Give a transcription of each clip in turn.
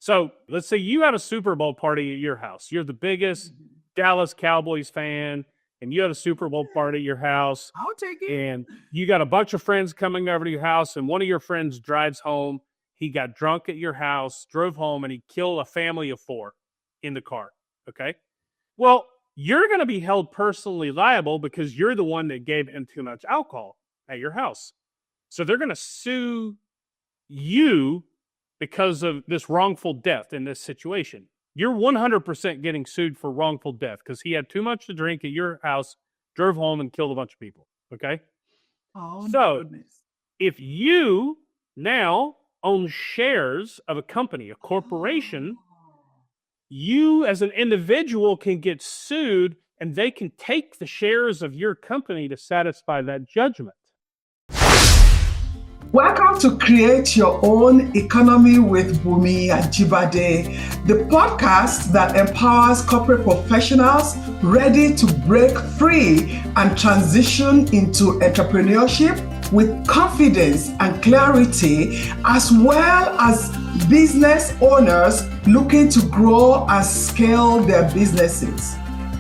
So let's say you had a Super Bowl party at your house. You're the biggest Dallas Cowboys fan, and you had a Super Bowl party at your house. I'll take it. And you got a bunch of friends coming over to your house, and one of your friends drives home. He got drunk at your house, drove home, and he killed a family of 4 in the car. Okay? Well, you're going to be held personally liable because you're the one that gave him too much alcohol at your house. So they're going to sue you because of this wrongful death in this situation. You're 100% getting sued for wrongful death because he had too much to drink at your house, drove home, and killed a bunch of people. Okay? Oh, So goodness. if you now own shares of a company, a corporation, you as an individual can get sued and they can take the shares of your company to satisfy that judgment. Welcome to Create Your Own Economy with Bunmi Ajibade, the podcast that empowers corporate professionals ready to break free and transition into entrepreneurship with confidence and clarity, as well as business owners looking to grow and scale their businesses.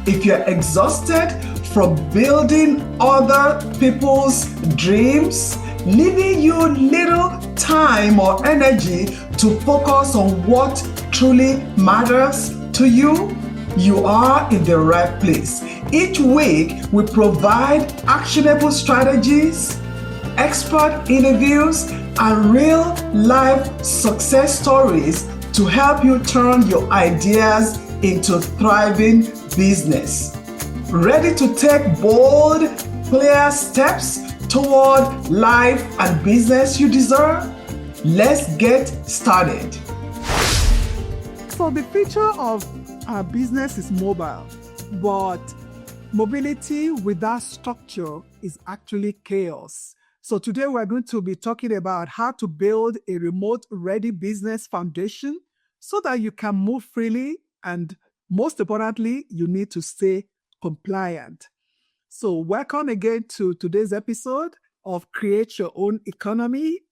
If you're exhausted from building other people's dreams, leaving you little time or energy to focus on what truly matters to you, you are in the right place. Each week, we provide actionable strategies, expert interviews, and real-life success stories to help you turn your ideas into thriving business. Ready to take bold, clear steps toward life and business you deserve? Let's get started. So the future of our business is mobile, but mobility without structure is actually chaos. So today we're going to be talking about how to build a remote-ready business foundation so that you can move freely, and most importantly, you need to stay compliant. So welcome again to today's episode of Create Your Own Economy,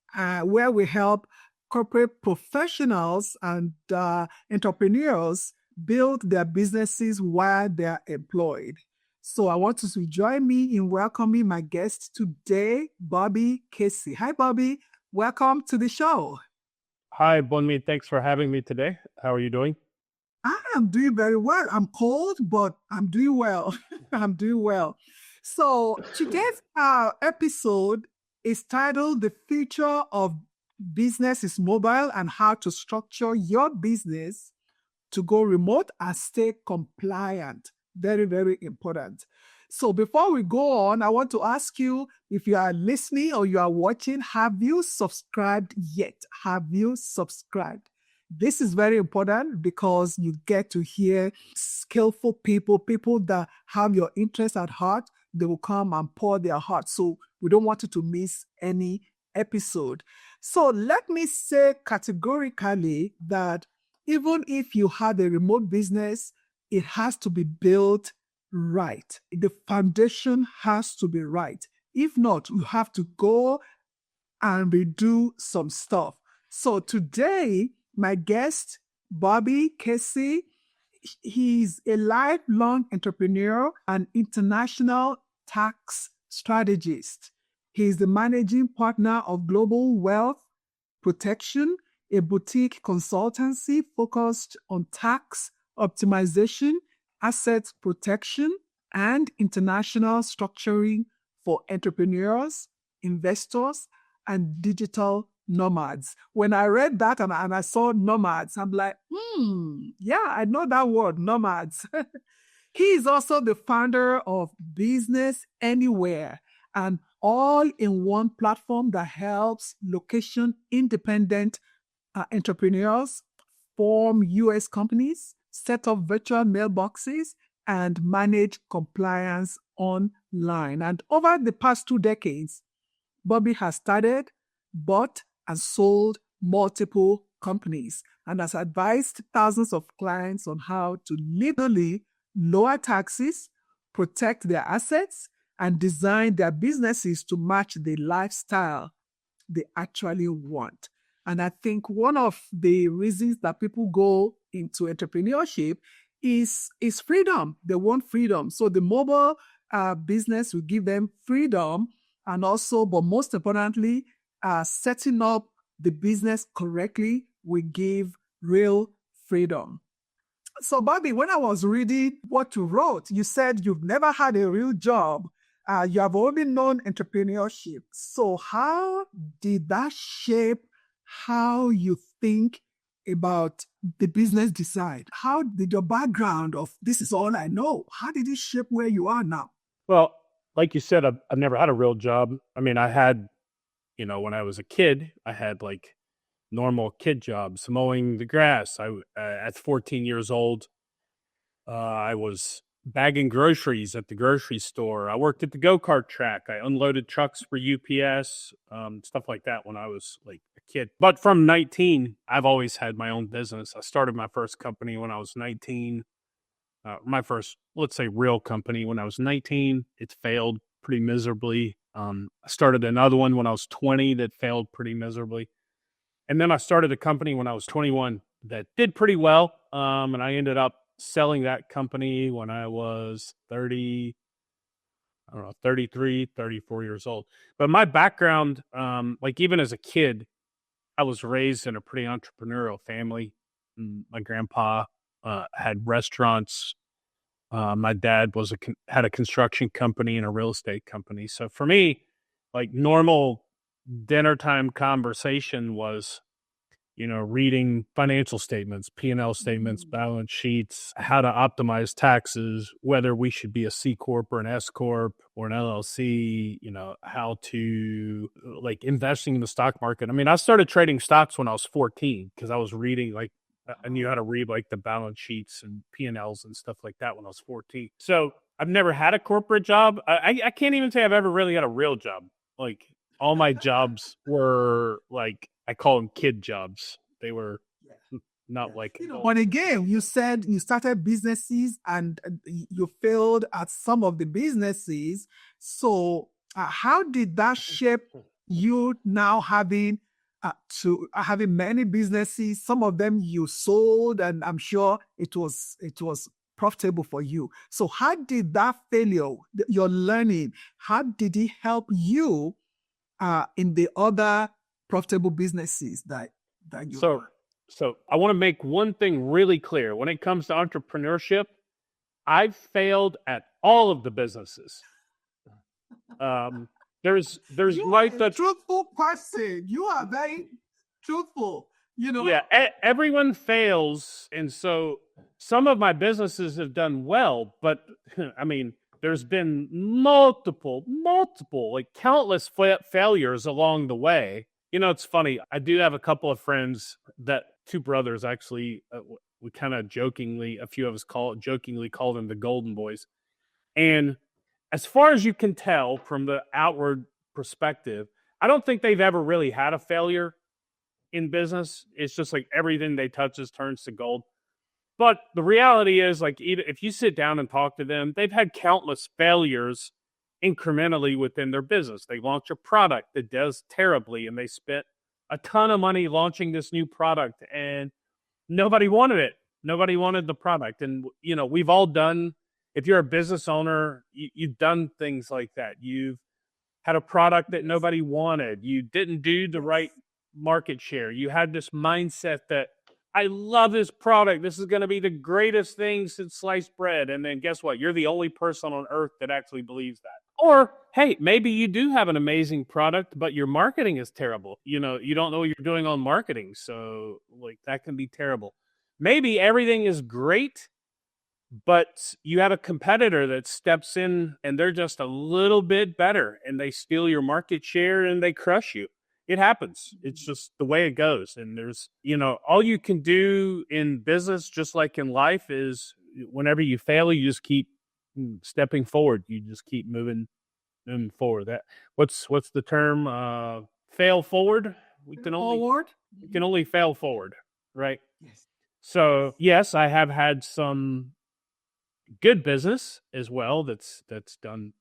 where we help corporate professionals and entrepreneurs build their businesses while they're employed. So I want you to join me in welcoming my guest today, Bobby Casey. Hi, Bobby. Welcome to the show. Hi, Bunmi. Thanks for having me today. How are you doing? I am doing very well. I'm cold, but I'm doing well. I'm doing well. So today's episode is titled The Future of Business is Mobile and How to Structure Your Business to Go Remote and Stay Compliant. Very, very important. So before we go on, I want to ask you, if you are listening or you are watching, have you subscribed yet? Have you subscribed? This is very important because you get to hear skillful people that have your interest at heart. They will come and pour their heart. So we don't want you to miss any episode. So let me say categorically that even if you have a remote business, it has to be built right. The foundation has to be right. If not, you have to go and redo some stuff. So today, my guest, Bobby Casey, he's a lifelong entrepreneur and international tax strategist. He's the managing partner of Global Wealth Protection, a boutique consultancy focused on tax optimization, asset protection, and international structuring for entrepreneurs, investors, and digital nomads. When I read that and I saw nomads, I'm like, yeah, I know that word, nomads. He is also the founder of Business Anywhere, an all-in-one platform that helps location-independent entrepreneurs form U.S. companies, set up virtual mailboxes, and manage compliance online. And over the past 2 decades, Bobby has started, bought, and sold multiple companies and has advised thousands of clients on how to legally lower taxes, protect their assets, and design their businesses to match the lifestyle they actually want. And I think one of the reasons that people go into entrepreneurship is freedom. They want freedom. So the mobile business will give them freedom, and also, but most importantly, setting up the business correctly will give real freedom. So, Bobby, when I was reading what you wrote, you said you've never had a real job. You have only known entrepreneurship. So, how did that shape how you think about the business decide? How did your background of this is all I know, how did it shape where you are now? Well, like you said, I've never had a real job. I mean, I had, when I was a kid, I had like normal kid jobs, mowing the grass. At 14 years old, I was bagging groceries at the grocery store. I worked at the go-kart track. I unloaded trucks for UPS, stuff like that when I was like a kid. But from 19, I've always had my own business. I started my first company when I was 19. My first, let's say, real company when I was 19. It failed pretty miserably. I started another one when I was 20 that failed pretty miserably. And then I started a company when I was 21 that did pretty well. And I ended up selling that company when I was 30, I don't know, 33, 34 years old. But my background, like even as a kid, I was raised in a pretty entrepreneurial family. My grandpa had restaurants. My dad had a construction company and a real estate company. So for me, like normal dinner time conversation was, reading financial statements, P&L statements, balance sheets, how to optimize taxes, whether we should be a C Corp or an S Corp or an LLC, how to like investing in the stock market. I mean, I started trading stocks when I was 14 because I was reading I knew how to read like the balance sheets and P&Ls and stuff like that when I was 14. So I've never had a corporate job. I can't even say I've ever really had a real job. Like all my jobs were like, I call them kid jobs. They were not like adult. But again, you said you started businesses and you failed at some of the businesses. So how did that shape you now having having many businesses? Some of them you sold, and I'm sure it was profitable for you. So how did that failure, your learning, how did it help you in the other profitable businesses that you run? So I want to make one thing really clear. When it comes to entrepreneurship, I've failed at all of the businesses. There's you like are a truthful person. You are very truthful. Yeah, everyone fails, and so some of my businesses have done well, but I mean, there's been multiple, like countless failures along the way. It's funny. I do have a couple of friends two brothers actually. We kind of jokingly, a few of us jokingly call them the Golden Boys. And as far as you can tell from the outward perspective, I don't think they've ever really had a failure in business. It's just like everything they touches turns to gold. But the reality is, like, even if you sit down and talk to them, they've had countless failures incrementally within their business. They launch a product that does terribly, and they spent a ton of money launching this new product, and nobody wanted it. Nobody wanted the product. And, we've all done, if you're a business owner, you've done things like that. You've had a product that nobody wanted. You didn't do the right market share. You had this mindset that I love this product. This is going to be the greatest thing since sliced bread. And then guess what? You're the only person on earth that actually believes that. Or, hey, maybe you do have an amazing product, but your marketing is terrible. You don't know what you're doing on marketing. So like that can be terrible. Maybe everything is great, but you have a competitor that steps in and they're just a little bit better and they steal your market share and they crush you. It happens. It's just the way it goes. And there's, all you can do in business, just like in life, is whenever you fail, you just keep stepping forward. You just keep moving forward. What's the term? Fail forward. We can only fail forward, right? Yes. So yes, I have had some good business as well that's done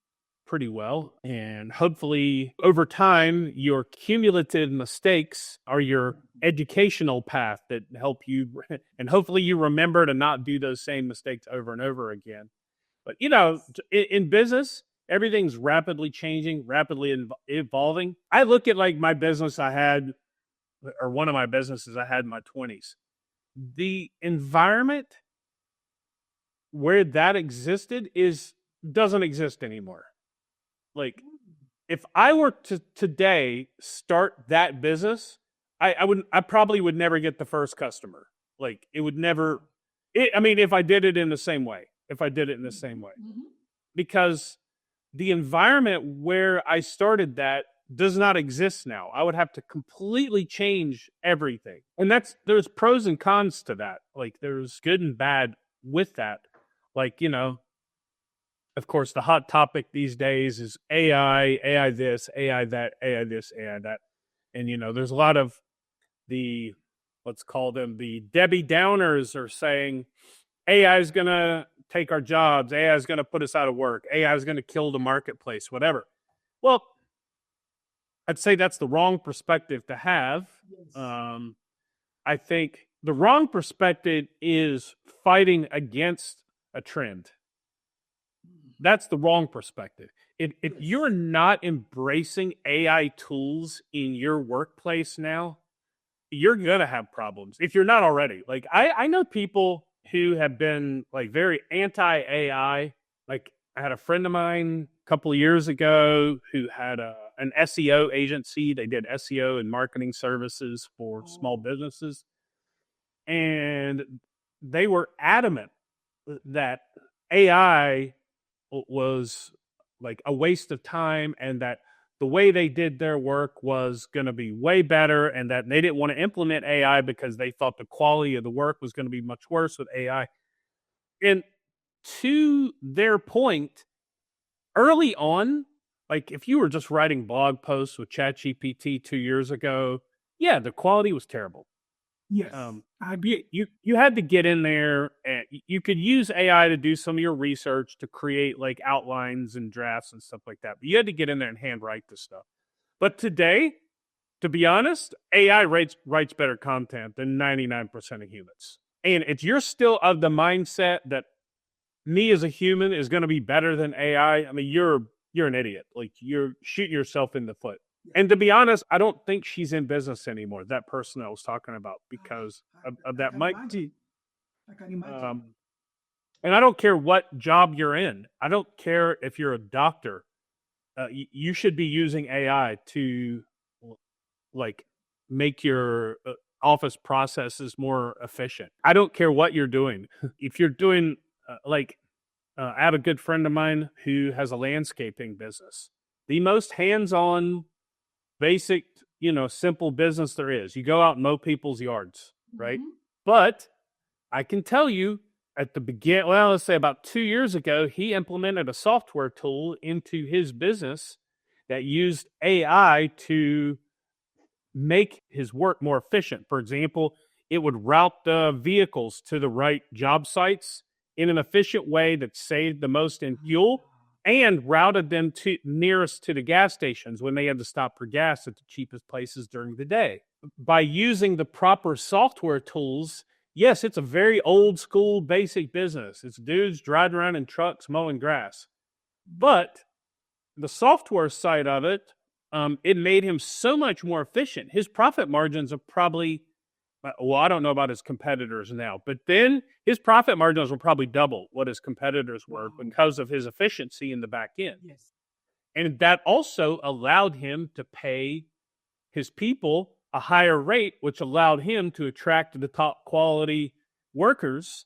pretty well. And hopefully, over time, your cumulative mistakes are your educational path that help you. And hopefully, you remember to not do those same mistakes over and over again. But, in business, everything's rapidly changing, rapidly evolving. I look at like my business I had, or one of my businesses I had in my 20s. The environment where that existed doesn't exist anymore. Like, if I were to today start that business, I probably would never get the first customer. Like, it would never. If I did it in the same way, because the environment where I started that does not exist now. I would have to completely change everything, and there's pros and cons to that. Like, there's good and bad with that. Like, of course, the hot topic these days is AI this, AI that, AI this, AI that. And, there's a lot of let's call them the Debbie Downers are saying AI is going to take our jobs. AI is going to put us out of work. AI is going to kill the marketplace, whatever. Well, I'd say that's the wrong perspective to have. Yes. I think the wrong perspective is fighting against a trend. That's the wrong perspective. If you're not embracing AI tools in your workplace now, you're going to have problems if you're not already. Like, I know people who have been like very anti-AI. Like, I had a friend of mine a couple of years ago who had an SEO agency. They did SEO and marketing services for small businesses. And they were adamant that AI was like a waste of time, and that the way they did their work was going to be way better, and that they didn't want to implement AI because they thought the quality of the work was going to be much worse with AI. And to their point, early on, like if you were just writing blog posts with ChatGPT 2 years ago, yeah, the quality was terrible. Yes. You had to get in there, and you could use AI to do some of your research to create like outlines and drafts and stuff like that. But you had to get in there and handwrite this stuff. But today, to be honest, AI writes better content than 99% of humans. And if you're still of the mindset that me as a human is going to be better than AI, you're an idiot. Like, you're shooting yourself in the foot. And to be honest, I don't think she's in business anymore, that person I was talking about, because of that mic. I can imagine. And I don't care what job you're in. I don't care if you're a doctor. You should be using AI to like make your office processes more efficient. I don't care what you're doing. If you're doing I have a good friend of mine who has a landscaping business. The most hands-on, basic, simple business there is. You go out and mow people's yards, right? Mm-hmm. But I can tell you at the beginning, let's say about 2 years ago, he implemented a software tool into his business that used AI to make his work more efficient. For example, it would route the vehicles to the right job sites in an efficient way that saved the most in fuel, and routed them to nearest to the gas stations when they had to stop for gas at the cheapest places during the day. By using the proper software tools, yes, it's a very old school basic business. It's dudes driving around in trucks mowing grass. But the software side of it, it made him so much more efficient. His profit margins are probably, I don't know about his competitors now, but then his profit margins were probably double what his competitors were because of his efficiency in the back end. Yes. And that also allowed him to pay his people a higher rate, which allowed him to attract the top quality workers.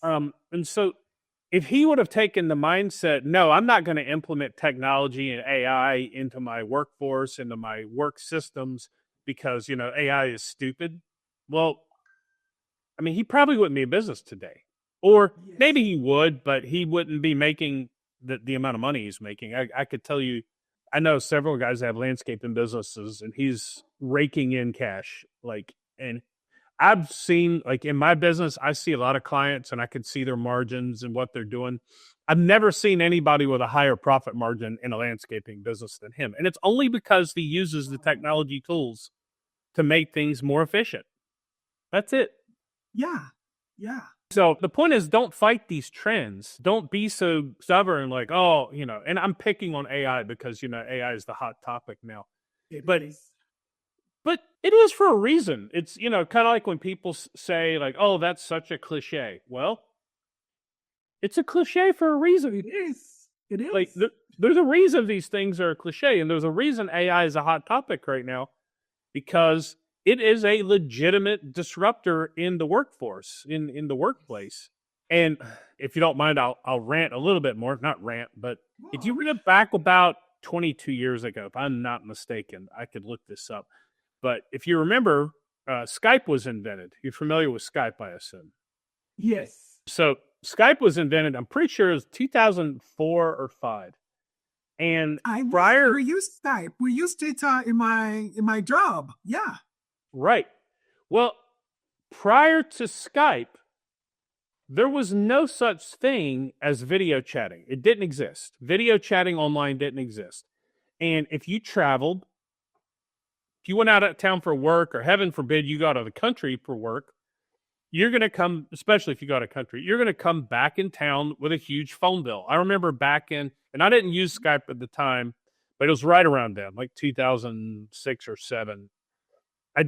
And so if he would have taken the mindset, no, I'm not going to implement technology and AI into my workforce, into my work systems, because, AI is stupid. Well, he probably wouldn't be in business today. Or maybe he would, but he wouldn't be making the amount of money he's making. I could tell you, I know several guys that have landscaping businesses, and he's raking in cash. And I've seen, like in my business, I see a lot of clients and I can see their margins and what they're doing. I've never seen anybody with a higher profit margin in a landscaping business than him. And it's only because he uses the technology tools to make things more efficient. That's it. Yeah. Yeah. So the point is, don't fight these trends. Don't be so stubborn, like, oh, and I'm picking on AI because, AI is the hot topic now. But it is for a reason. It's, kind of like when people say, like, oh, that's such a cliche. Well, it's a cliche for a reason. It is. It is. Like, there's a reason these things are a cliche, and there's a reason AI is a hot topic right now, because it is a legitimate disruptor in the workforce, in the workplace. And if you don't mind, I'll rant a little bit more. Not rant, but if you read it back about 22 years ago, if I'm not mistaken, I could look this up. But if you remember, Skype was invented. You're familiar with Skype, I assume. Yes. So Skype was invented, I'm pretty sure it was 2004 or 5. And we used Skype. We used it in my job. Yeah. Right. Well, prior to Skype, there was no such thing as video chatting. It didn't exist. Video chatting online didn't exist. And if you traveled, if you went out of town for work, or heaven forbid you got out of the country for work, you're going to come, especially if you got out of the country, you're going to come back in town with a huge phone bill. I remember back in, and I didn't use Skype at the time, but it was right around then, like 2006 or 7.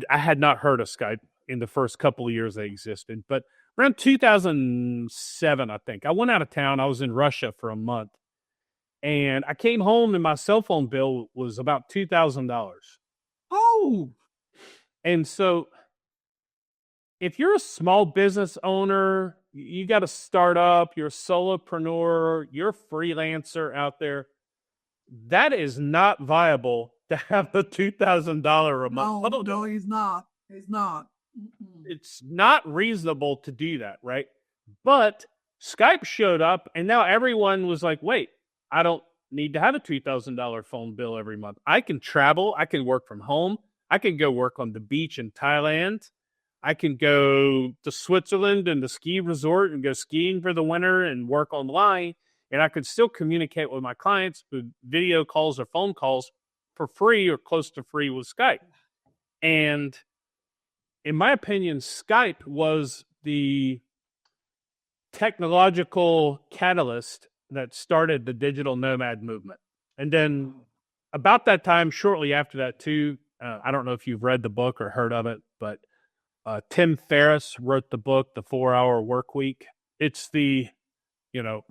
I had not heard of Skype in the first couple of years they existed, but around 2007, I think, I went out of town. I was in Russia for a month, and I came home and my cell phone bill was about $2,000. Oh. And so if you're a small business owner, you got a startup, you're a solopreneur, you're a freelancer out there, that is not viable to have a $2,000 a month. No, he's not. He's not. It's not reasonable to do that, right? But Skype showed up, and now everyone was like, wait, I don't need to have a $2,000 phone bill every month. I can travel. I can work from home. I can go work on the beach in Thailand. I can go to Switzerland and the ski resort and go skiing for the winter and work online. And I could still communicate with my clients with video calls or phone calls for free or close to free with Skype. And in my opinion, Skype was the technological catalyst that started the digital nomad movement. And then about that time, shortly after that too, I don't know if you've read the book or heard of it, but Tim Ferriss wrote the book, The 4-Hour Workweek. It's the,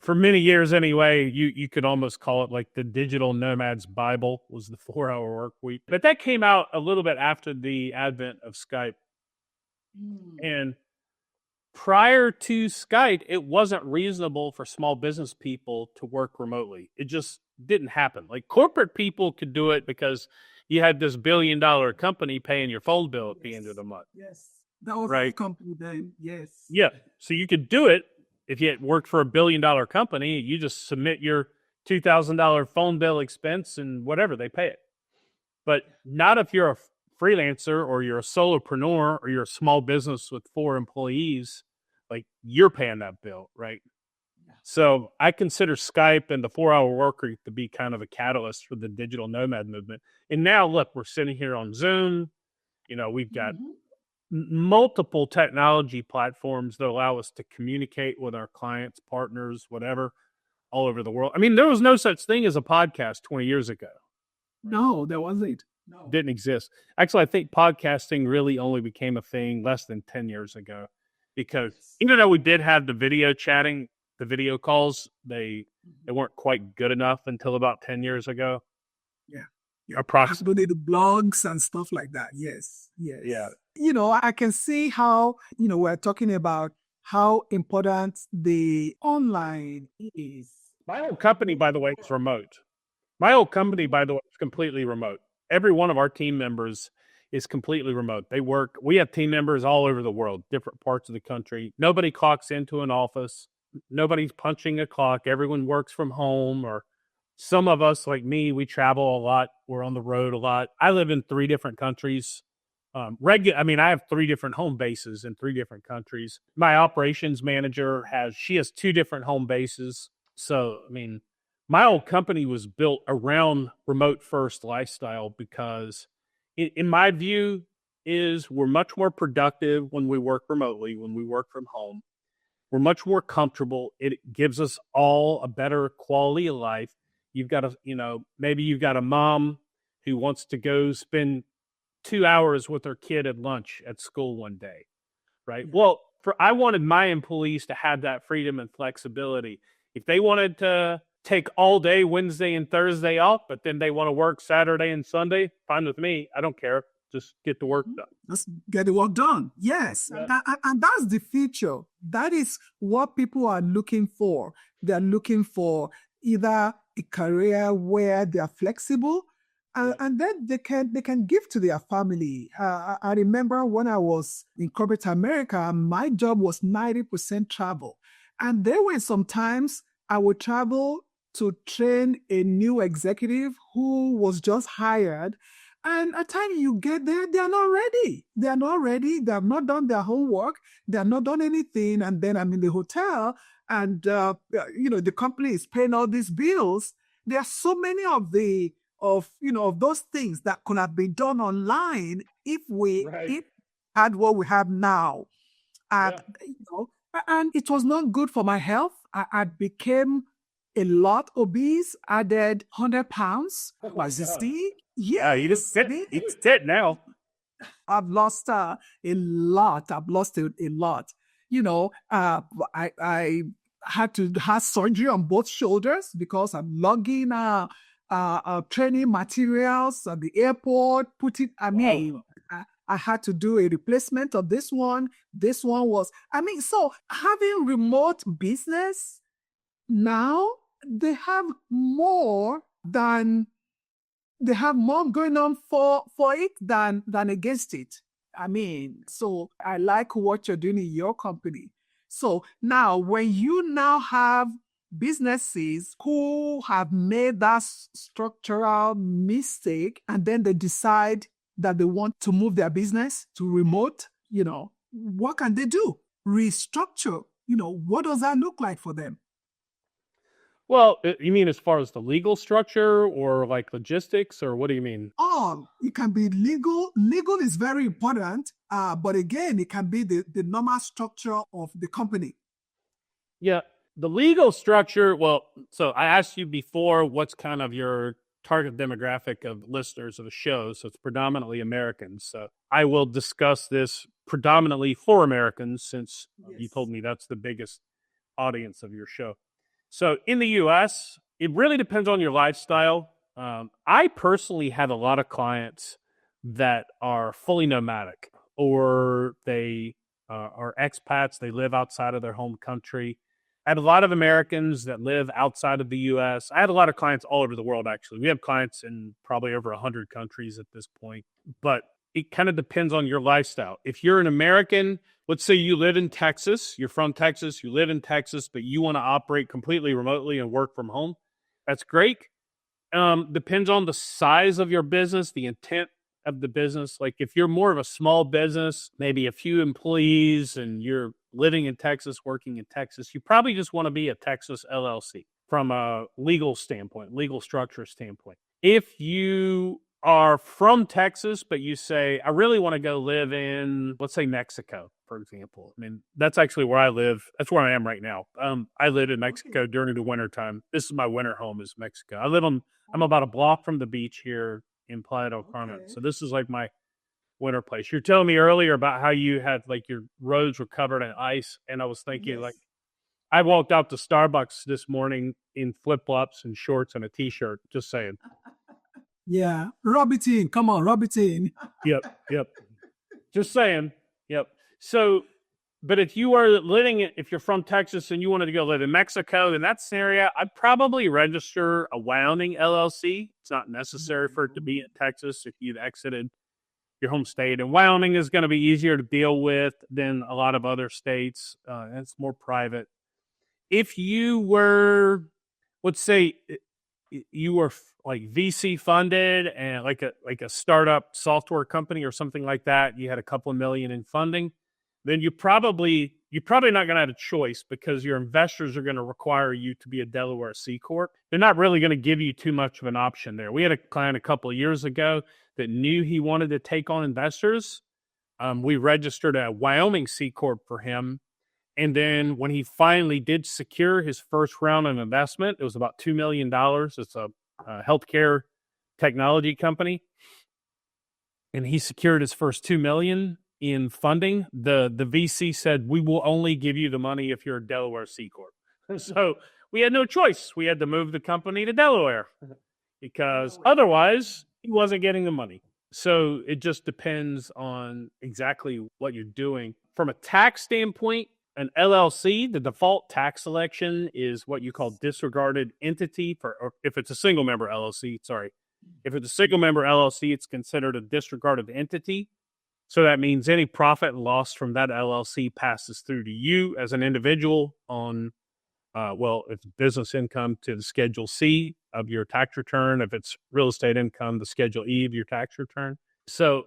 for many years anyway, you could almost call it like the digital nomad's Bible, was the 4-Hour Workweek. But that came out a little bit after the advent of Skype. And prior to Skype, it wasn't reasonable for small business people to work remotely. It just didn't happen. Like corporate people could do it because you had this $1 billion company paying your phone bill at the end of the month. Yes. That was right. the company then. Yes. Yeah. So you could do it if you had worked for $1 billion company. You just submit your $2,000 phone bill expense and whatever, they pay it. But not if you're a freelancer or you're a solopreneur or you're a small business with 4 employees, like you're paying that bill, right? Yeah. So I consider Skype and the 4-Hour Workweek to be kind of a catalyst for the digital nomad movement. And now look, we're sitting here on Zoom. We've got multiple technology platforms that allow us to communicate with our clients, partners, whatever, all over the world. I mean, there was no such thing as a podcast 20 years ago. No, there wasn't. No. Didn't exist. Actually, I think podcasting really only became a thing less than 10 years ago, because even though we did have the video chatting, the video calls, they weren't quite good enough until about 10 years ago. Yeah. Approximately the blogs and stuff like that. Yes. Yes. Yeah. I can see how, we're talking about how important the online is. My whole company, by the way, is remote. My whole company, by the way, is completely remote. Every one of our team members is completely remote. We have team members all over the world, different parts of the country. Nobody clocks into an office. Nobody's punching a clock. Everyone works from home, or some of us, like me, we travel a lot. We're on the road a lot. I live in 3 different countries. I mean, I have 3 different home bases in 3 different countries. My operations manager she has 2 different home bases. So, I mean, my old company was built around remote first lifestyle because in my view is we're much more productive when we work remotely, when we work from home. We're much more comfortable. It gives us all a better quality of life. You've got maybe you've got a mom who wants to go spend 2 hours with her kid at lunch at school one day, right? Well, I wanted my employees to have that freedom and flexibility. If they wanted to take all day Wednesday and Thursday off, but then they want to work Saturday and Sunday, fine with me. I don't care. Just get the work done. Let's get the work done. Yes. Yeah. And that's the future. That is what people are looking for. They're looking for either a career where they are flexible and then they can give to their family. I remember when I was in corporate America, my job was 90% travel. And there were sometimes I would travel to train a new executive who was just hired. And at times you get there, they are not ready. They are not ready. They have not done their homework. They have not done anything. And then I'm in the hotel and, the company is paying all these bills. There are so many of those things that could have been done online if we had what we have now. And it was not good for my health. I became a lot obese, added 100 pounds. Yeah, you just sit now. I've lost a lot. I've lost a lot. I had to have surgery on both shoulders because I'm lugging training materials at the airport. I had to do a replacement of this one. This one was, so having remote business now, they have more going on for it than against it. So I like what you're doing in your company. So now, when you now have businesses who have made that structural mistake and then they decide that they want to move their business to remote, what can they do? Restructure. What does that look like for them? Well, you mean as far as the legal structure or like logistics, or what do you mean? It can be legal. Legal is very important, but again, it can be the normal structure of the company. Yeah, the legal structure, well, so I asked you before, what's kind of your target demographic of listeners of the show? So it's predominantly Americans. So I will discuss this predominantly for Americans since you told me that's the biggest audience of your show. So in the U.S., it really depends on your lifestyle. I personally have a lot of clients that are fully nomadic, or they are expats. They live outside of their home country. I have a lot of Americans that live outside of the U.S. I have a lot of clients all over the world, actually. We have clients in probably over 100 countries at this point. But it kind of depends on your lifestyle. If you're an American, let's say you live in Texas, you're from Texas, you live in Texas, but you want to operate completely remotely and work from home, that's great. Depends on the size of your business, the intent of the business. Like if you're more of a small business, maybe a few employees, and you're living in Texas, working in Texas, you probably just want to be a Texas LLC from a legal standpoint, legal structure standpoint. If you are from Texas, but you say, I really want to go live in, let's say, Mexico, for example. That's actually where I live. That's where I am right now. I live in Mexico during the wintertime. This is my winter home, is Mexico. I'm about a block from the beach here in Playa del Carmen. Okay. So this is like my winter place. You're telling me earlier about how you had like your roads were covered in ice. And I was thinking like, I walked out to Starbucks this morning in flip-flops and shorts and a t-shirt, just saying. Yeah, rub it in. Come on, rub it in. Yep. Just saying. Yep. So, but if you're from Texas and you wanted to go live in Mexico, in that scenario, I'd probably register a Wyoming LLC. It's not necessary for it to be in Texas if you've exited your home state. And Wyoming is going to be easier to deal with than a lot of other states. And it's more private. If you were, let's say, you were like VC funded and like a startup software company or something like that, you had a couple of million in funding, then you're probably not going to have a choice because your investors are going to require you to be a Delaware C Corp. They're not really going to give you too much of an option there. We had a client a couple of years ago that knew he wanted to take on investors. We registered a Wyoming C Corp for him. And then when he finally did secure his first round of investment, it was about $2 million. It's a healthcare technology company. And he secured his first $2 million in funding. The VC said, we will only give you the money if you're a Delaware C Corp. So we had no choice. We had to move the company to Delaware because otherwise he wasn't getting the money. So it just depends on exactly what you're doing. From a tax standpoint, an LLC, the default tax selection is what you call disregarded entity or if it's a single member LLC, sorry. If it's a single member LLC, it's considered a disregarded entity. So that means any profit and loss from that LLC passes through to you as an individual on, if it's business income to the Schedule C of your tax return. If it's real estate income, the Schedule E of your tax return. So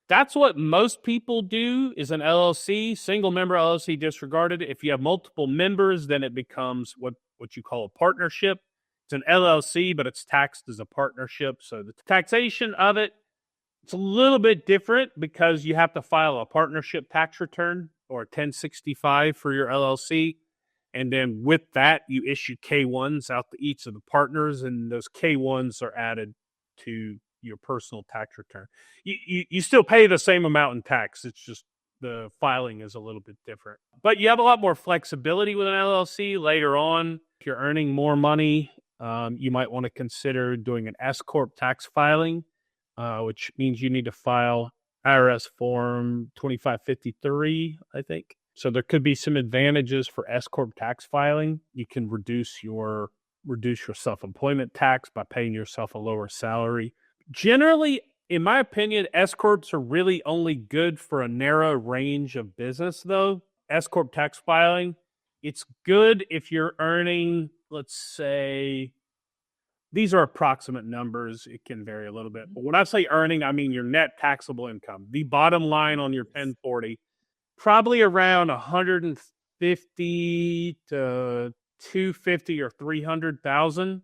that's what most people do is an LLC, single member LLC disregarded. If you have multiple members, then it becomes what you call a partnership. It's an LLC, but it's taxed as a partnership. So the taxation of it, it's a little bit different because you have to file a partnership tax return or a 1065 for your LLC. And then with that, you issue K-1s out to each of the partners, and those K-1s are added to your personal tax return. You still pay the same amount in tax. It's just the filing is a little bit different. But you have a lot more flexibility with an LLC later on. If you're earning more money, you might want to consider doing an S Corp tax filing, which means you need to file IRS form 2553, I think. So there could be some advantages for S Corp tax filing. You can reduce your self-employment tax by paying yourself a lower salary. Generally, in my opinion, S Corps are really only good for a narrow range of business, though. S Corp tax filing, it's good if you're earning, let's say, these are approximate numbers. It can vary a little bit. But when I say earning, I mean your net taxable income. The bottom line on your 1040, probably around 150 to 250 or 300,000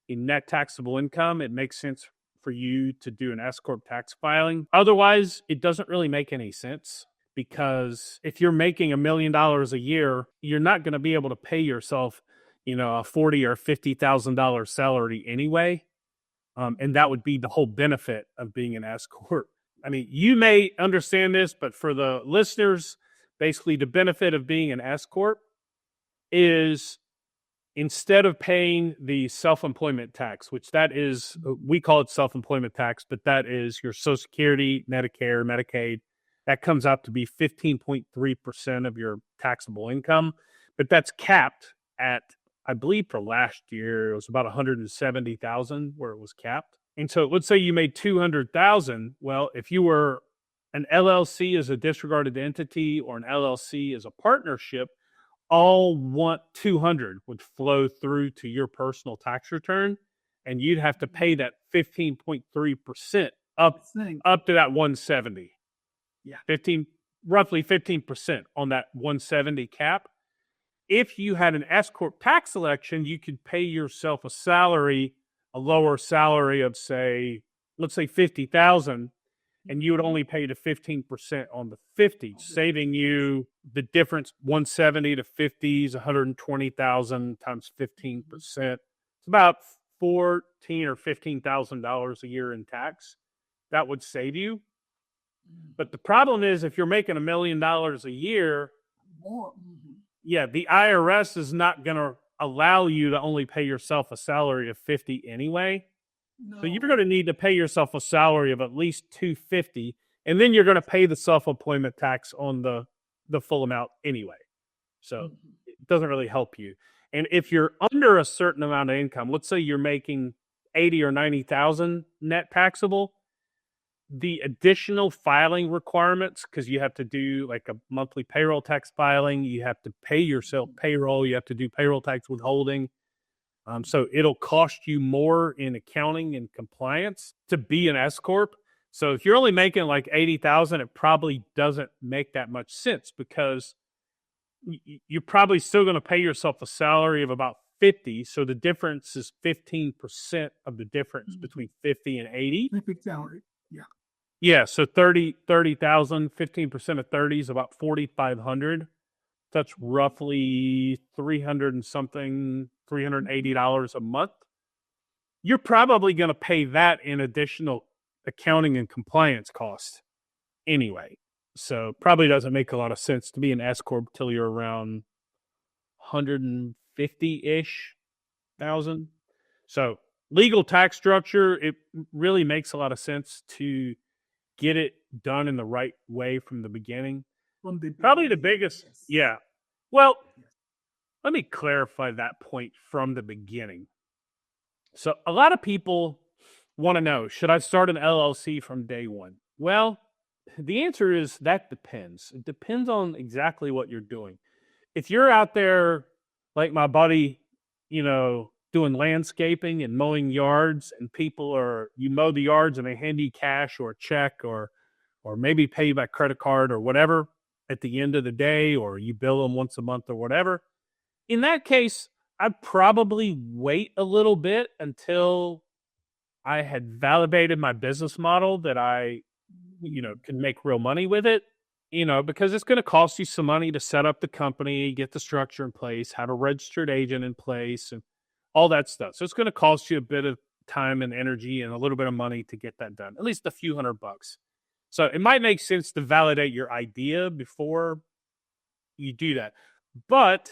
in net taxable income. It makes sense for you to do an S Corp tax filing. Otherwise, it doesn't really make any sense because if you're making $1 million a year, you're not going to be able to pay yourself, a $40,000 or $50,000 salary anyway. And that would be the whole benefit of being an S Corp. I mean, you may understand this, but for the listeners, basically the benefit of being an S Corp is instead of paying the self-employment tax, which that is, we call it self-employment tax, but that is your Social Security, Medicare, Medicaid, that comes out to be 15.3% of your taxable income. But that's capped at, I believe for last year, it was about 170,000 where it was capped. And so let's say you made 200,000. Well, if you were an LLC as a disregarded entity or an LLC as a partnership, all 200 would flow through to your personal tax return, and you'd have to pay that 15.3% up to that 170. Yeah, roughly 15% on that 170 cap. If you had an S Corp tax election, you could pay yourself a lower salary of let's say 50,000, and you would only pay the 15% on the 50, saving you the difference. 170 to 50 is 120,000 times 15%. It's about $14,000 or $15,000 a year in tax. That would save you. But the problem is, if you're making $1 million a year, the IRS is not going to allow you to only pay yourself a salary of 50 anyway. No. So you're going to need to pay yourself a salary of at least 250, and then you're going to pay the self-employment tax on the full amount anyway. So it doesn't really help you. And if you're under a certain amount of income, let's say you're making 80 or 90,000 net taxable, the additional filing requirements, because you have to do like a monthly payroll tax filing, you have to pay yourself payroll, you have to do payroll tax withholding. So it'll cost you more in accounting and compliance to be an S Corp. So if you're only making like 80,000, it probably doesn't make that much sense because you're probably still going to pay yourself a salary of about 50. So the difference is 15% of the difference between 50 and 80. Big salary. Yeah. Yeah. So 30,000, 15% of 30 is about 4,500. That's roughly 300 and something, $380 a month. You're probably going to pay that in additional accounting and compliance costs anyway. So probably doesn't make a lot of sense to be an S Corp till you're around 150-ish thousand. So legal tax structure, it really makes a lot of sense to get it done in the right way from the beginning. Probably the biggest, yeah. Well, let me clarify that point from the beginning. So a lot of people want to know, should I start an LLC from day one? Well, the answer is that depends. It depends on exactly what you're doing. If you're out there like my buddy, doing landscaping and mowing yards, and you mow the yards and they hand you cash or a check or maybe pay you by credit card or whatever at the end of the day, or you bill them once a month or whatever. In that case, I'd probably wait a little bit until I had validated my business model that I, can make real money with it, because it's going to cost you some money to set up the company, get the structure in place, have a registered agent in place, and all that stuff. So it's going to cost you a bit of time and energy and a little bit of money to get that done, at least a few $100. So it might make sense to validate your idea before you do that. But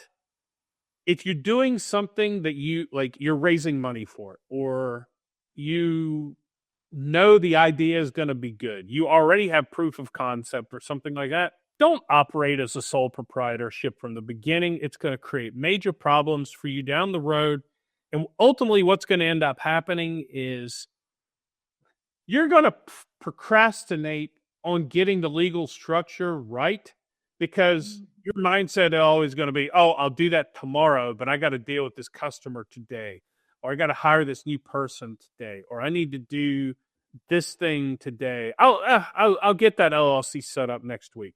if you're doing something that you're raising money for, or the idea is going to be good, you already have proof of concept or something like that, don't operate as a sole proprietorship from the beginning. It's going to create major problems for you down the road. And ultimately, what's going to end up happening is you're going to procrastinate on getting the legal structure right, because your mindset is always going to be, oh, I'll do that tomorrow, but I got to deal with this customer today, or I got to hire this new person today, or I need to do this thing today. I'll get that LLC set up next week.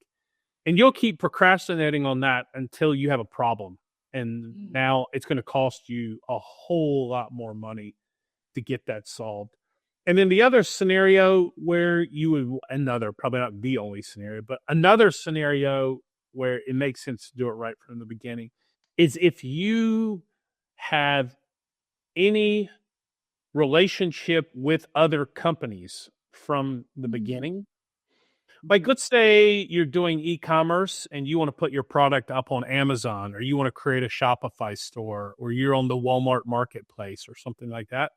And you'll keep procrastinating on that until you have a problem. And now it's going to cost you a whole lot more money to get that solved. And then the other scenario where probably not the only scenario, but another scenario where it makes sense to do it right from the beginning is if you have any relationship with other companies from the beginning. Like, let's say you're doing e-commerce and you want to put your product up on Amazon, or you want to create a Shopify store, or you're on the Walmart marketplace or something like that.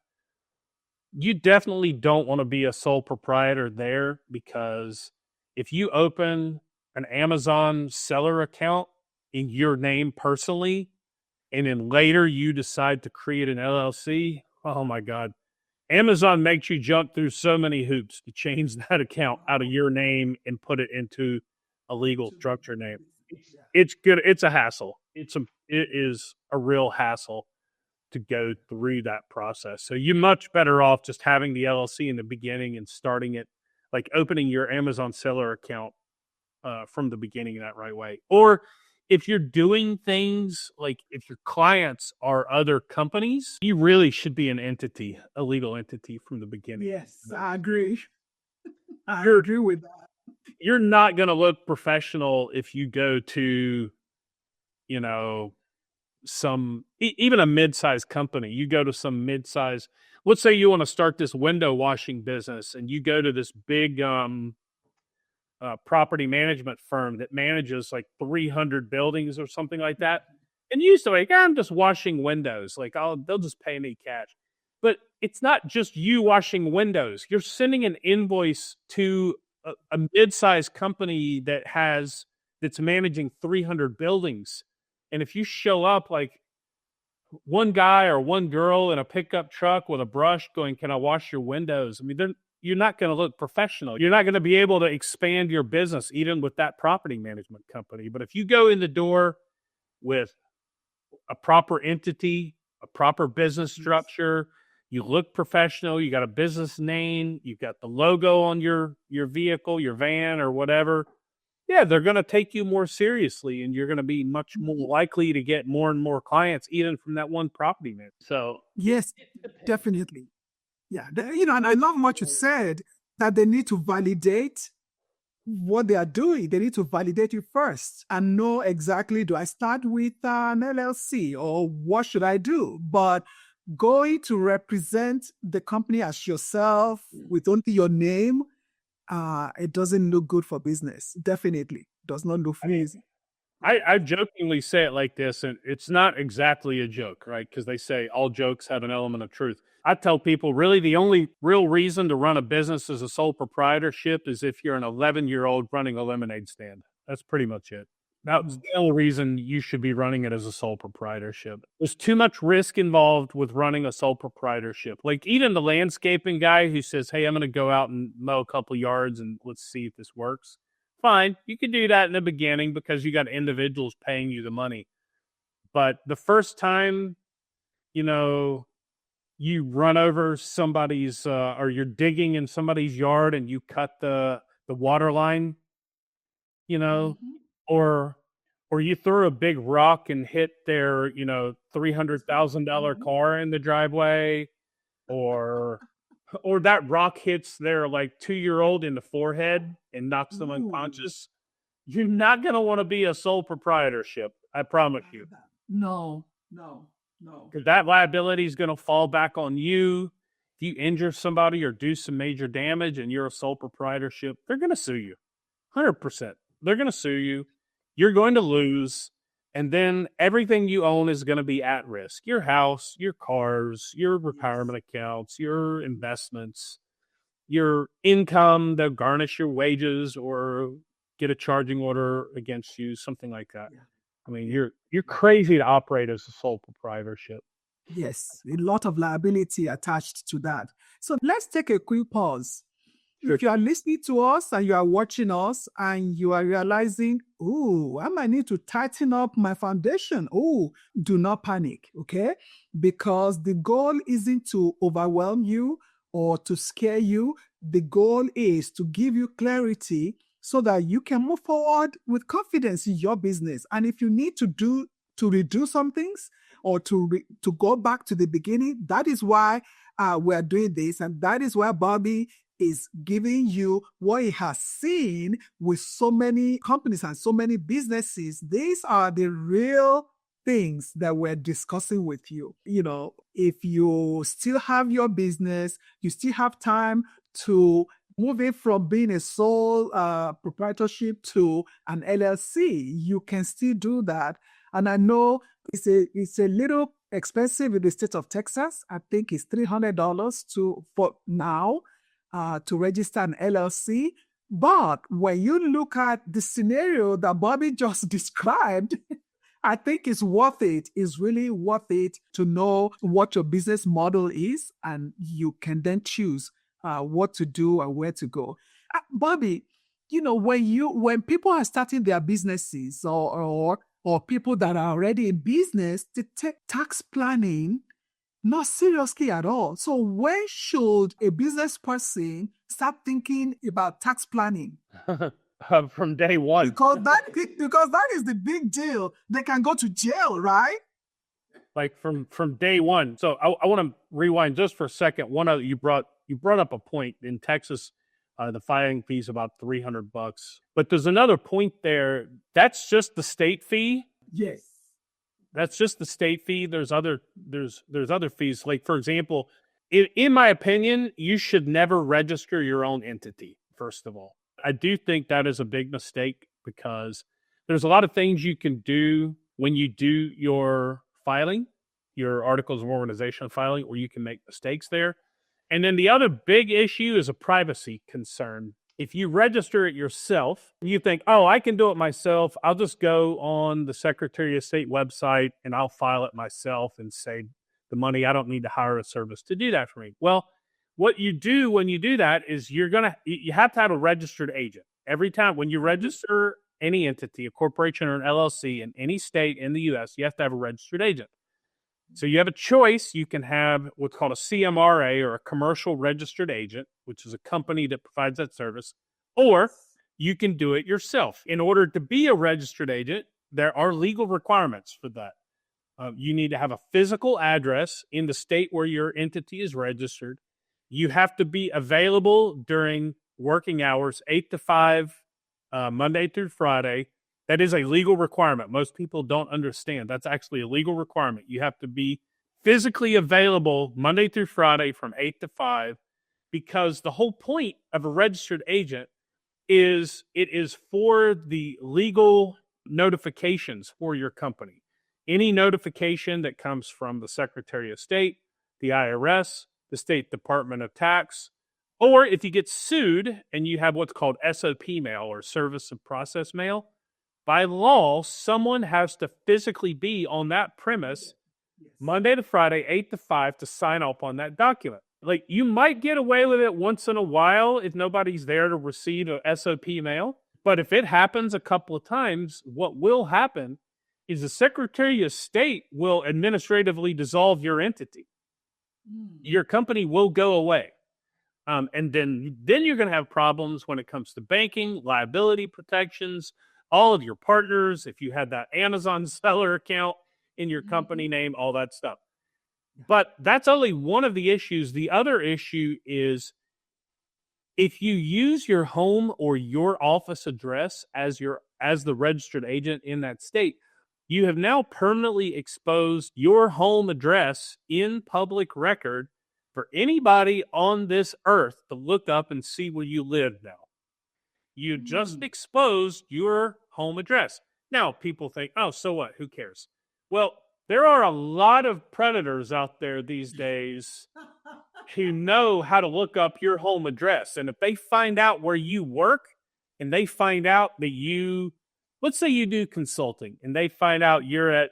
You definitely don't want to be a sole proprietor there, because if you open an Amazon seller account in your name personally, and then later you decide to create an LLC, oh my God, Amazon makes you jump through so many hoops to change that account out of your name and put it into a legal structure name. It's good. It's a hassle. It is a real hassle to go through that process. So you're much better off just having the LLC in the beginning and starting it, like opening your Amazon seller account from the beginning in that right way. Or if you're doing things like if your clients are other companies, you really should be an entity, a legal entity from the beginning. Yes, I agree. I agree with that. You're not going to look professional if you go to, even a mid-sized company. You go to some mid-sized, let's say you want to start this window washing business, and you go to this big property management firm that manages like 300 buildings or something like that. And you used to like, I'm just washing windows. Like they'll just pay me cash. But it's not just you washing windows. You're sending an invoice to a mid-sized company that's managing 300 buildings. And if you show up like one guy or one girl in a pickup truck with a brush going, can I wash your windows? I mean, you're not going to look professional. You're not going to be able to expand your business even with that property management company. But if you go in the door with a proper entity a proper business structure, you look professional, you got a business name, you've got the logo on your vehicle, your van or whatever, yeah, they're going to take you more seriously, and you're going to be much more likely to get more and more clients, even from that one property man. So Yes, definitely. Yeah, and I love what you said, that they need to validate what they are doing. They need to validate you first and know exactly, do I start with an LLC or what should I do? But going to represent the company as yourself with only your name, it doesn't look good for business. Definitely does not look easy. I jokingly say it like this, and it's not exactly a joke, right? Because they say all jokes have an element of truth. I tell people, really, the only real reason to run a business as a sole proprietorship is if you're an 11-year-old running a lemonade stand. That's pretty much it. That's the only reason you should be running it as a sole proprietorship. There's too much risk involved with running a sole proprietorship. Like even the landscaping guy who says, hey, I'm going to go out and mow a couple yards and let's see if this works. Fine, you can do that in the beginning because you got individuals paying you the money. But the first time, you run over somebody's or you're digging in somebody's yard and you cut the water line, or you throw a big rock and hit their, $300,000 car in the driveway, or that rock hits their like 2-year-old in the forehead and knocks them unconscious. You're not going to want to be a sole proprietorship. I promise you. No. Because that liability is going to fall back on you. If you injure somebody or do some major damage and you're a sole proprietorship, they're going to sue you. 100%. They're going to sue you. You're going to lose. And then everything you own is going to be at risk. Your house, your cars, your retirement accounts, your investments, your income. They'll garnish your wages or get a charging order against you, something like that. Yeah. I mean, you're crazy to operate as a sole proprietorship. Yes, a lot of liability attached to that. So let's take a quick pause. Sure. If you are listening to us and you are watching us and you are realizing, I might need to tighten up my foundation. Do not panic, okay? Because the goal isn't to overwhelm you or to scare you. The goal is to give you clarity so that you can move forward with confidence in your business. And if you need to redo some things or to go back to the beginning, that is why we're doing this. And that is why Bobby is giving you what he has seen with so many companies and so many businesses. These are the real things that we're discussing with you. If you still have your business, you still have time to moving from being a sole proprietorship to an LLC, you can still do that. And I know it's a little expensive in the state of Texas. I think it's $300 for now to register an LLC. But when you look at the scenario that Bobby just described, I think it's worth it. It's really worth it to know what your business model is, and you can then choose what to do and where to go. Bobby, when people are starting their businesses or people that are already in business, they take tax planning not seriously at all. So when should a business person start thinking about tax planning? From day one. Because that is the big deal. They can go to jail, right? Like from day one. So I want to rewind just for a second. One other, you brought up a point in Texas. The filing fee is about $300, but there's another point there. That's just the state fee. Yes, that's just the state fee. There's other fees. Like for example, in my opinion, you should never register your own entity. First of all, I do think that is a big mistake because there's a lot of things you can do when you do your filing, your articles of organization filing, or you can make mistakes there. And then the other big issue is a privacy concern. If you register it yourself, you think, I can do it myself. I'll just go on the Secretary of State website and I'll file it myself and save the money. I don't need to hire a service to do that for me. Well, what you do when you do that is you have to have a registered agent. Every time when you register any entity, a corporation or an LLC in any state in the U.S., you have to have a registered agent. So you have a choice. You can have what's called a CMRA, or a commercial registered agent, which is a company that provides that service, or you can do it yourself. In order to be a registered agent, there are legal requirements for that. You need to have a physical address in the state where your entity is registered. You have to be available during working hours, 8 to 5, Monday through Friday. That is a legal requirement. Most people don't understand. That's actually a legal requirement. You have to be physically available Monday through Friday from 8 to 5, because the whole point of a registered agent is it is for the legal notifications for your company. Any notification that comes from the Secretary of State, the IRS, the State Department of Tax, or if you get sued and you have what's called SOP mail, or service of process mail, by law, someone has to physically be on that premise Monday to Friday, 8 to 5, to sign up on that document. Like, you might get away with it once in a while if nobody's there to receive a SOP mail. But if it happens a couple of times, what will happen is the Secretary of State will administratively dissolve your entity. Your company will go away. And then you're going to have problems when it comes to banking, liability protections, all of your partners, if you had that Amazon seller account in your company name, all that stuff. But that's only one of the issues. The other issue is if you use your home or your office address as the registered agent in that state, you have now permanently exposed your home address in public record for anybody on this earth to look up and see where you live now. You just exposed your home address. Now, people think, oh, so what? Who cares? Well, there are a lot of predators out there these days who know how to look up your home address. And if they find out where you work, and they find out that let's say you do consulting, and they find out you're at,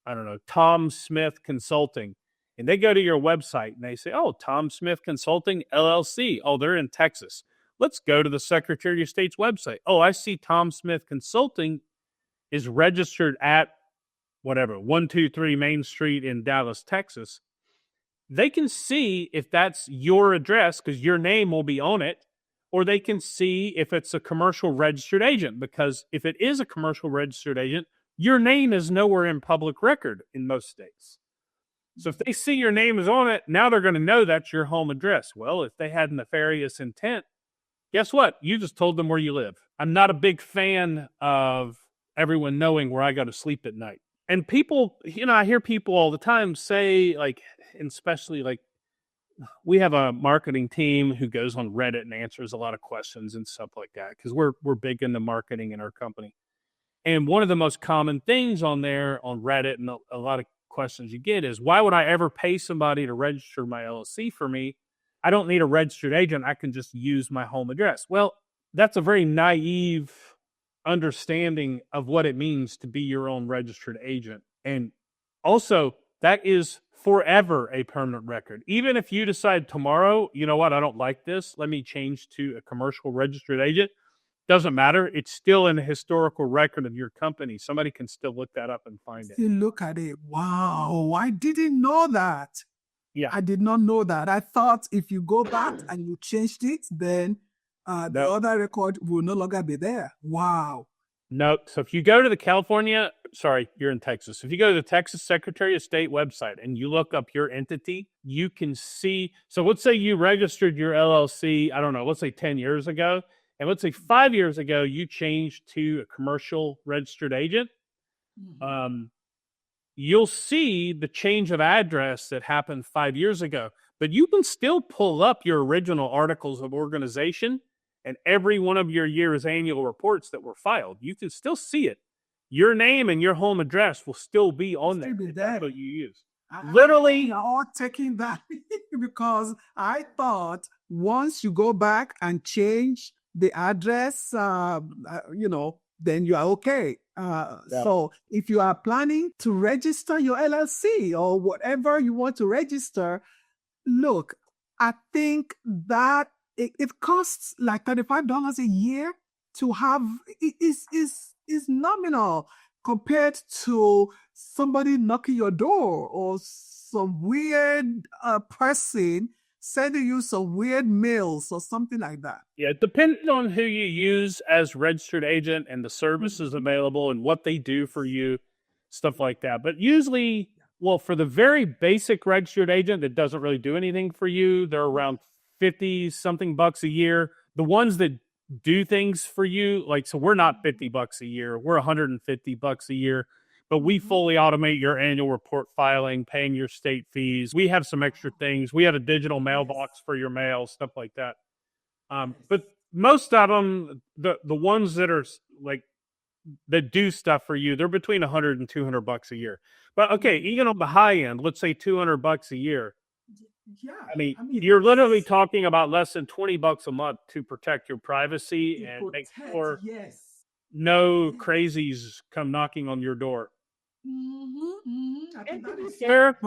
I don't know, Tom Smith Consulting, and they go to your website and they say, oh, Tom Smith Consulting, LLC. Oh, they're in Texas. Let's go to the Secretary of State's website. Oh, I see Tom Smith Consulting is registered at whatever, 123 Main Street in Dallas, Texas. They can see if that's your address because your name will be on it, or they can see if it's a commercial registered agent, because if it is a commercial registered agent, your name is nowhere in public record in most states. So if they see your name is on it, now they're going to know that's your home address. Well, if they had nefarious intent, guess what? You just told them where you live. I'm not a big fan of everyone knowing where I go to sleep at night. And people, I hear people all the time say, like, and especially like, we have a marketing team who goes on Reddit and answers a lot of questions and stuff like that, because we're big into marketing in our company. And one of the most common things on there on Reddit, and a lot of questions you get, is, why would I ever pay somebody to register my LLC for me? I don't need a registered agent. I can just use my home address. Well, that's a very naive understanding of what it means to be your own registered agent. And also, that is forever a permanent record. Even if you decide tomorrow, you know what, I don't like this, let me change to a commercial registered agent, doesn't matter. It's still in the historical record of your company. Somebody can still look that up and find it. You look at it. Wow, I didn't know that. Yeah. I did not know that. I thought if you go back and you changed it, then the other record will no longer be there. Wow. No. So if you go to you're in Texas. If you go to the Texas Secretary of State website and you look up your entity, you can see. So let's say you registered your LLC, I don't know, let's say 10 years ago. And let's say 5 years ago, you changed to a commercial registered agent. You'll see the change of address that happened 5 years ago. But you can still pull up your original articles of organization and every one of your year's annual reports that were filed. You can still see it. Your name and your home address will still be on there. That's what you use. Literally, all taking that because I thought once you go back and change the address, then you are okay. So if you are planning to register your LLC or whatever you want to register, look, I think that it costs like $35 a year to have, is nominal compared to somebody knocking your door or some weird person sending you some weird mails or something like that. Yeah, depending on who you use as registered agent and the services available and what they do for you, stuff like that. But usually, well, for the very basic registered agent that doesn't really do anything for you, they're around 50 something bucks a year. The ones that do things for you, like, so we're not 50 bucks a year, we're 150 bucks a year, but we fully automate your annual report filing, paying your state fees. We have some extra things. We have a digital mailbox for your mail, stuff like that. But most of them, the ones that are like, that do stuff for you, they're between 100 and 200 bucks a year. But okay, even on the high end, let's say 200 bucks a year. Yeah. I mean, you're literally talking about less than 20 bucks a month to protect your privacy and make sure no crazies come knocking on your door. I think that is fair.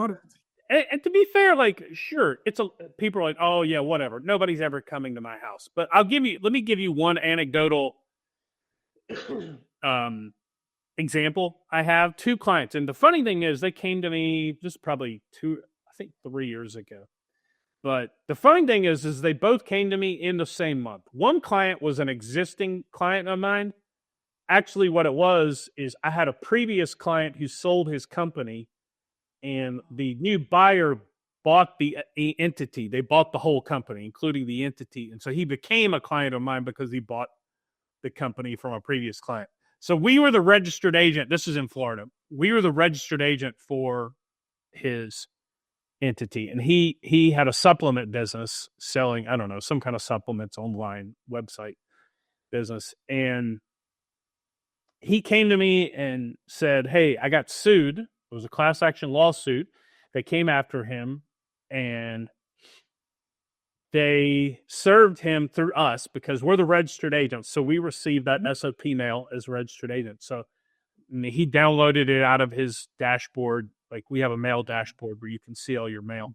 And to be fair, like, sure, people are like, oh yeah, whatever. Nobody's ever coming to my house. But let me give you one anecdotal example. I have two clients, and the funny thing is they came to me just probably 3 years ago. But the funny thing is they both came to me in the same month. One client was an existing client of mine. Actually, what it was is I had a previous client who sold his company, and the new buyer bought the entity. They bought the whole company, including the entity. And so he became a client of mine because he bought the company from a previous client. So we were the registered agent. This is in Florida. We were the registered agent for his entity. And he had a supplement business selling, I don't know, some kind of supplements online website business. And he came to me and said, hey, I got sued. It was a class action lawsuit. They came after him and they served him through us because we're the registered agents. So we received that SOP mail as registered agent. So he downloaded it out of his dashboard. Like, we have a mail dashboard where you can see all your mail.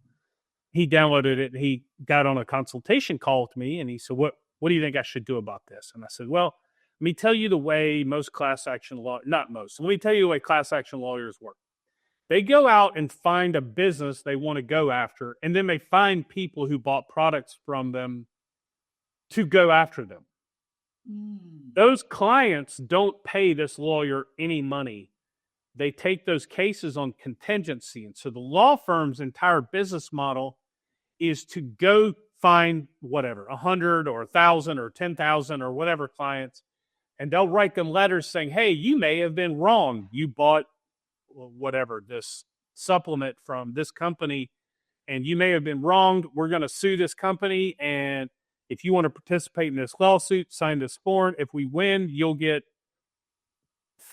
He downloaded it. He got on a consultation call with me and he said, what do you think I should do about this? And I said, well, let me tell you the way most class action let me tell you the way class action lawyers work. They go out and find a business they want to go after, and then they find people who bought products from them to go after them. Those clients don't pay this lawyer any money. They take those cases on contingency. And so the law firm's entire business model is to go find whatever, 100 or 1,000 or 10,000 or whatever clients, and they'll write them letters saying, hey, you may have been wrong. You bought whatever, this supplement from this company, and you may have been wronged. We're going to sue this company, and if you want to participate in this lawsuit, sign this form. If we win, you'll get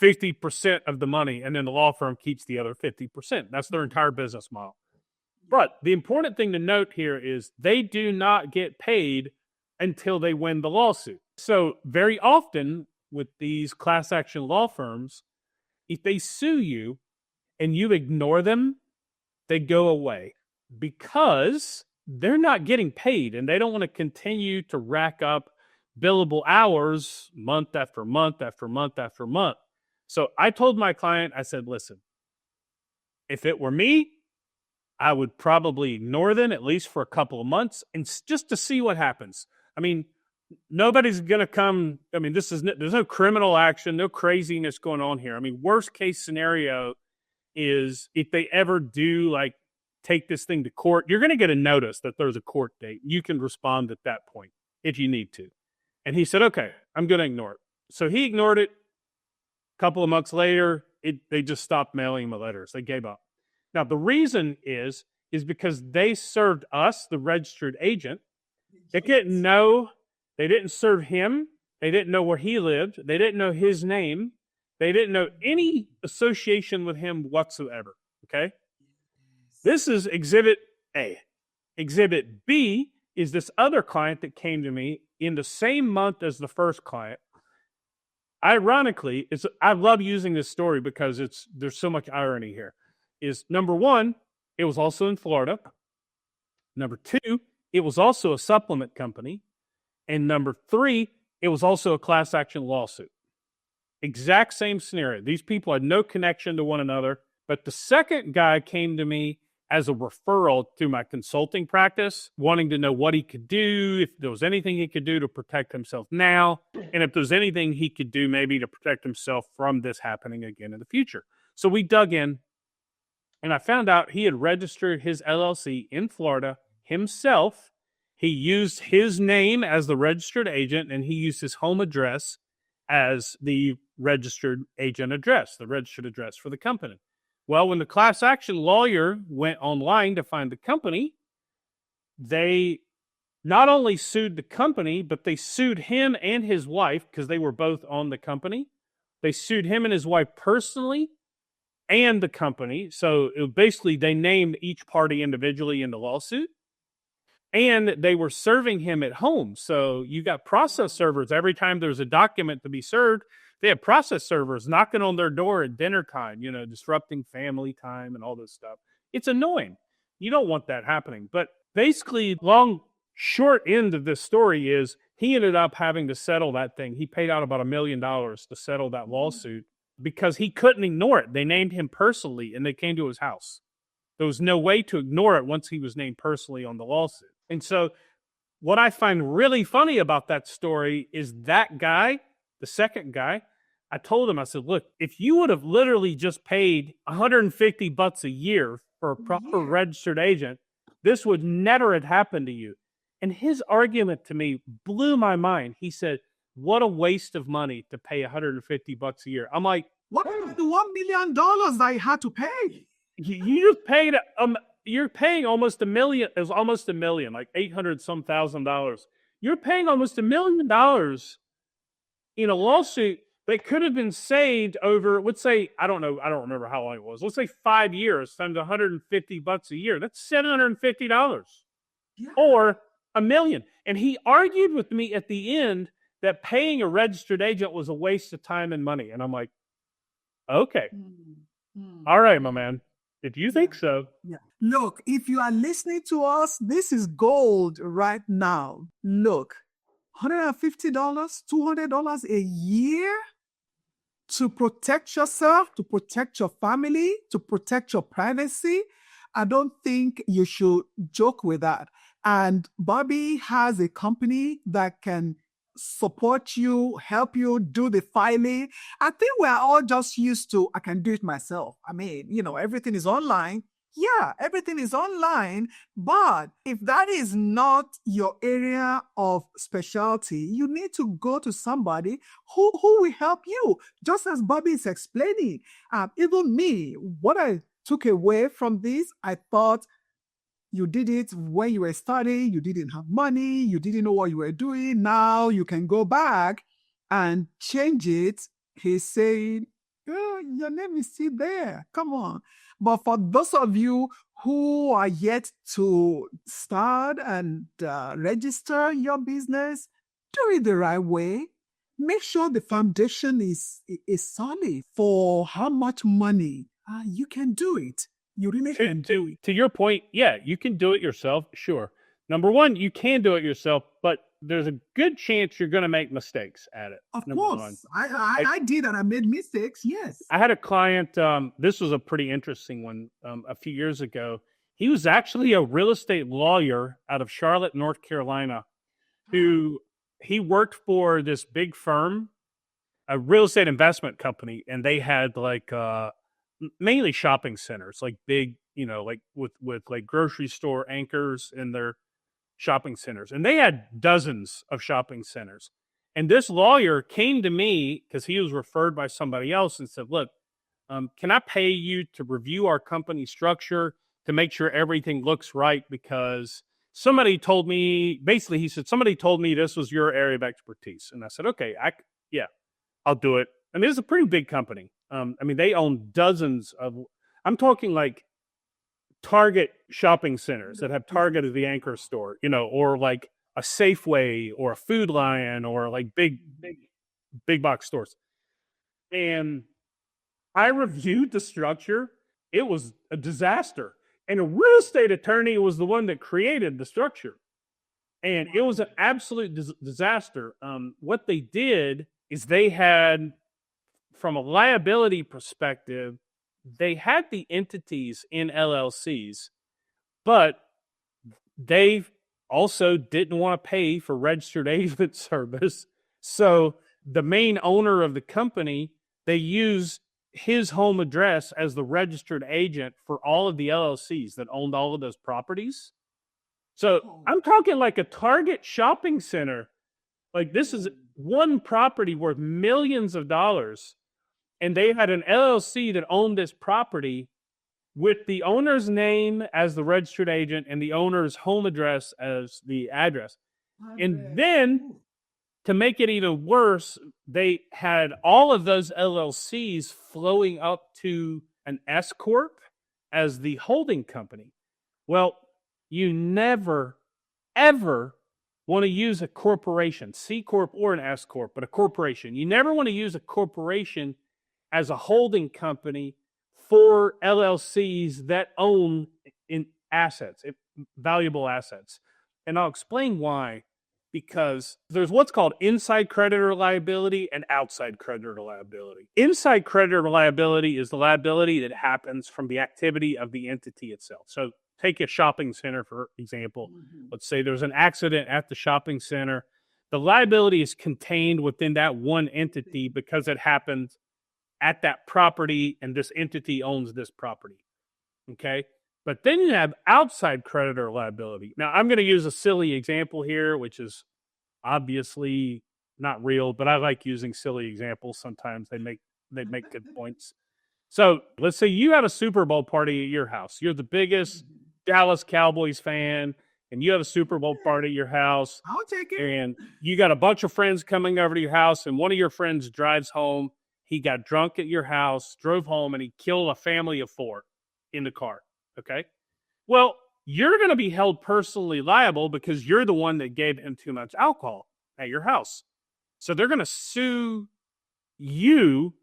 50% of the money, and then the law firm keeps the other 50%. That's their entire business model. But the important thing to note here is they do not get paid until they win the lawsuit. So very often with these class action law firms, if they sue you and you ignore them, they go away because they're not getting paid and they don't want to continue to rack up billable hours month after month after month after month. So I told my client, I said, listen, if it were me, I would probably ignore them at least for a couple of months and just to see what happens. I mean, nobody's going to come. I mean, there's no criminal action, no craziness going on here. I mean, worst case scenario is if they ever do like take this thing to court, you're going to get a notice that there's a court date. You can respond at that point if you need to. And he said, okay, I'm going to ignore it. So he ignored it. A couple of months later, they just stopped mailing him letters. They gave up. Now, the reason is because they served us, the registered agent. They didn't serve him. They didn't know where he lived. They didn't know his name. They didn't know any association with him whatsoever. Okay? This is Exhibit A. Exhibit B is this other client that came to me in the same month as the first client. Ironically, I love using this story because there's so much irony here. Is number one, it was also in Florida. Number two, it was also a supplement company. And number three, it was also a class action lawsuit. Exact same scenario. These people had no connection to one another. But the second guy came to me as a referral through my consulting practice, wanting to know what he could do, if there was anything he could do to protect himself now, and if there's anything he could do maybe to protect himself from this happening again in the future. So we dug in, and I found out he had registered his LLC in Florida himself. He used his name as the registered agent, and he used his home address as the registered agent address, the registered address for the company. Well, when the class action lawyer went online to find the company, they not only sued the company, but they sued him and his wife because they were both on the company. They sued him and his wife personally and the company. So basically, they named each party individually in the lawsuit. And they were serving him at home. So you got process servers. Every time there's a document to be served, they have process servers knocking on their door at dinner time, disrupting family time and all this stuff. It's annoying. You don't want that happening. But basically, short end of this story is he ended up having to settle that thing. He paid out about $1 million to settle that lawsuit because he couldn't ignore it. They named him personally and they came to his house. There was no way to ignore it once he was named personally on the lawsuit. And so what I find really funny about that story is that guy, the second guy, I told him, I said, look, if you would have literally just paid $150 a year for a proper registered agent, this would never have happened to you. And his argument to me blew my mind. He said, what a waste of money to pay $150 a year. I'm like, what about the $1 million I had to pay? You just paid, you're paying almost $1 million. It was almost $1 million, like $800-some thousand. You're paying almost $1 million in a lawsuit that could have been saved over, let's say, I don't remember how long it was. Let's say 5 years times $150 a year. That's $750 or $1 million. And he argued with me at the end that paying a registered agent was a waste of time and money. And I'm like, okay, all right, my man. If you think so. Yeah. Look, if you are listening to us, this is gold right now. Look, $150, $200 a year to protect yourself, to protect your family, to protect your privacy. I don't think you should joke with that. And Bobby has a company that can support you, help you do the filing. I think we're all just used to, I can do it myself. I mean, everything is online. Yeah, everything is online. But if that is not your area of specialty, you need to go to somebody who will help you, just as Bobby is explaining. Even me, what I took away from this, I thought, you did it when you were studying, you didn't have money, you didn't know what you were doing. Now you can go back and change it. He's saying, your name is still there. Come on. But for those of you who are yet to start and register your business, do it the right way. Make sure the foundation is solid for how much money you can do it. You really can do it. To your point, yeah, you can do it yourself, sure. Number one, you can do it yourself, but there's a good chance you're going to make mistakes at it. Of course. I did, and I made mistakes, yes. I had a client, this was a pretty interesting one, a few years ago. He was actually a real estate lawyer out of Charlotte, North Carolina, he worked for this big firm, a real estate investment company, and they had mainly shopping centers, like big, like with like grocery store anchors in their shopping centers. And they had dozens of shopping centers. And this lawyer came to me because he was referred by somebody else and said, look, can I pay you to review our company structure to make sure everything looks right? Because somebody told me, basically he said, somebody told me this was your area of expertise. And I said, okay, I'll do it. I mean, it's a pretty big company. They own dozens of, I'm talking like Target shopping centers that have Target as the anchor store, or like a Safeway or a Food Lion or like big box stores. And I reviewed the structure. It was a disaster. And a real estate attorney was the one that created the structure. And it was an absolute disaster. What they did is they had from a liability perspective, they had the entities in LLCs, but they also didn't want to pay for registered agent service. So the main owner of the company, they use his home address as the registered agent for all of the LLCs that owned all of those properties. So I'm talking like a Target shopping center. Like, this is one property worth millions of dollars. And they had an LLC that owned this property with the owner's name as the registered agent and the owner's home address as the address. And then, to make it even worse, they had all of those LLCs flowing up to an S Corp as the holding company. Well, you never, ever want to use a corporation, C Corp or an S Corp, but a corporation. You never want to use a corporation as a holding company for LLCs that own in assets, valuable assets. And I'll explain why. Because there's what's called inside creditor liability and outside creditor liability. Inside creditor liability is the liability that happens from the activity of the entity itself. So take a shopping center, for example. Let's say there's an accident at the shopping center. The liability is contained within that one entity because it happened at that property and this entity owns this property. Okay? But then you have outside creditor liability. Now, I'm going to use a silly example here, which is obviously not real, but I like using silly examples. Sometimes they make good points. So let's say you have a Super Bowl party at your house. You're the biggest Dallas Cowboys fan, and you have a Super Bowl party at your house. I'll take it. And you got a bunch of friends coming over to your house, and one of your friends drives home. He got drunk at your house, drove home, and he killed a family of 4 in the car. Okay. Well, you're going to be held personally liable because you're the one that gave him too much alcohol at your house. So they're going to sue you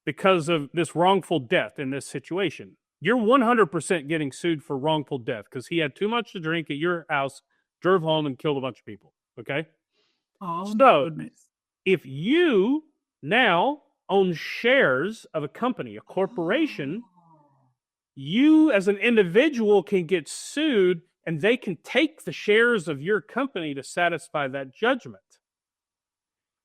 because of this wrongful death in this situation. You're 100% getting sued for wrongful death because he had too much to drink at your house, drove home, and killed a bunch of people. Okay. Oh, so goodness. If you now own shares of a company, a corporation, you as an individual can get sued and they can take the shares of your company to satisfy that judgment.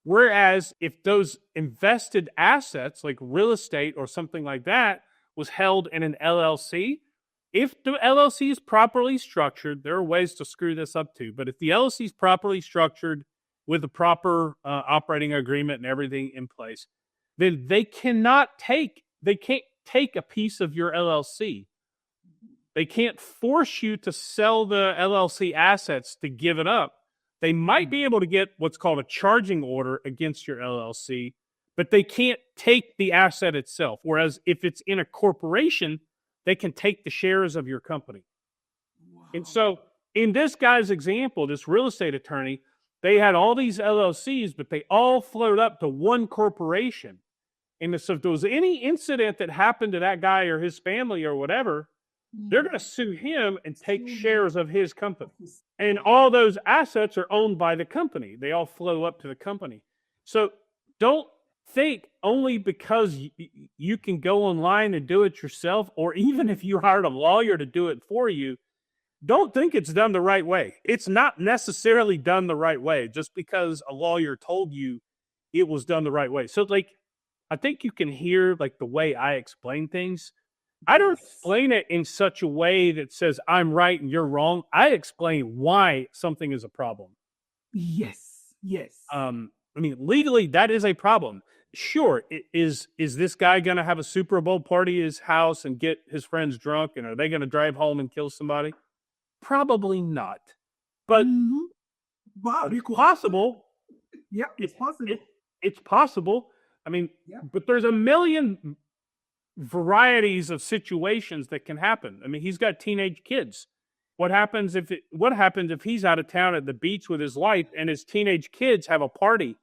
Whereas if those invested assets like real estate or something like that was held in an LLC, if the LLC is properly structured, there are ways to screw this up too, but if the LLC is properly structured with the proper operating agreement and everything in place, then they can't take a piece of your LLC. They can't force you to sell the LLC assets to give it up. They might be able to get what's called a charging order against your LLC, but they can't take the asset itself. Whereas if it's in a corporation, they can take the shares of your company. Wow. And so in this guy's example, this real estate attorney, they had all these LLCs, but they all flowed up to one corporation. And so if there was any incident that happened to that guy or his family or whatever, they're going to sue him and take shares of his company. And all those assets are owned by the company. They all flow up to the company. So don't think only because you can go online and do it yourself, or even if you hired a lawyer to do it for you, don't think it's done the right way. It's not necessarily done the right way just because a lawyer told you it was done the right way. So I think you can hear the way I explain things. I don't explain it in such a way that says I'm right and you're wrong. I explain why something is a problem. Yes. Legally, that is a problem. Sure, is this guy going to have a Super Bowl party at his house and get his friends drunk, and are they going to drive home and kill somebody? Probably not. But it's possible. Yeah, it's possible. It's possible. But there's a million varieties of situations that can happen. He's got teenage kids. What happens if he's out of town at the beach with his wife and his teenage kids have a party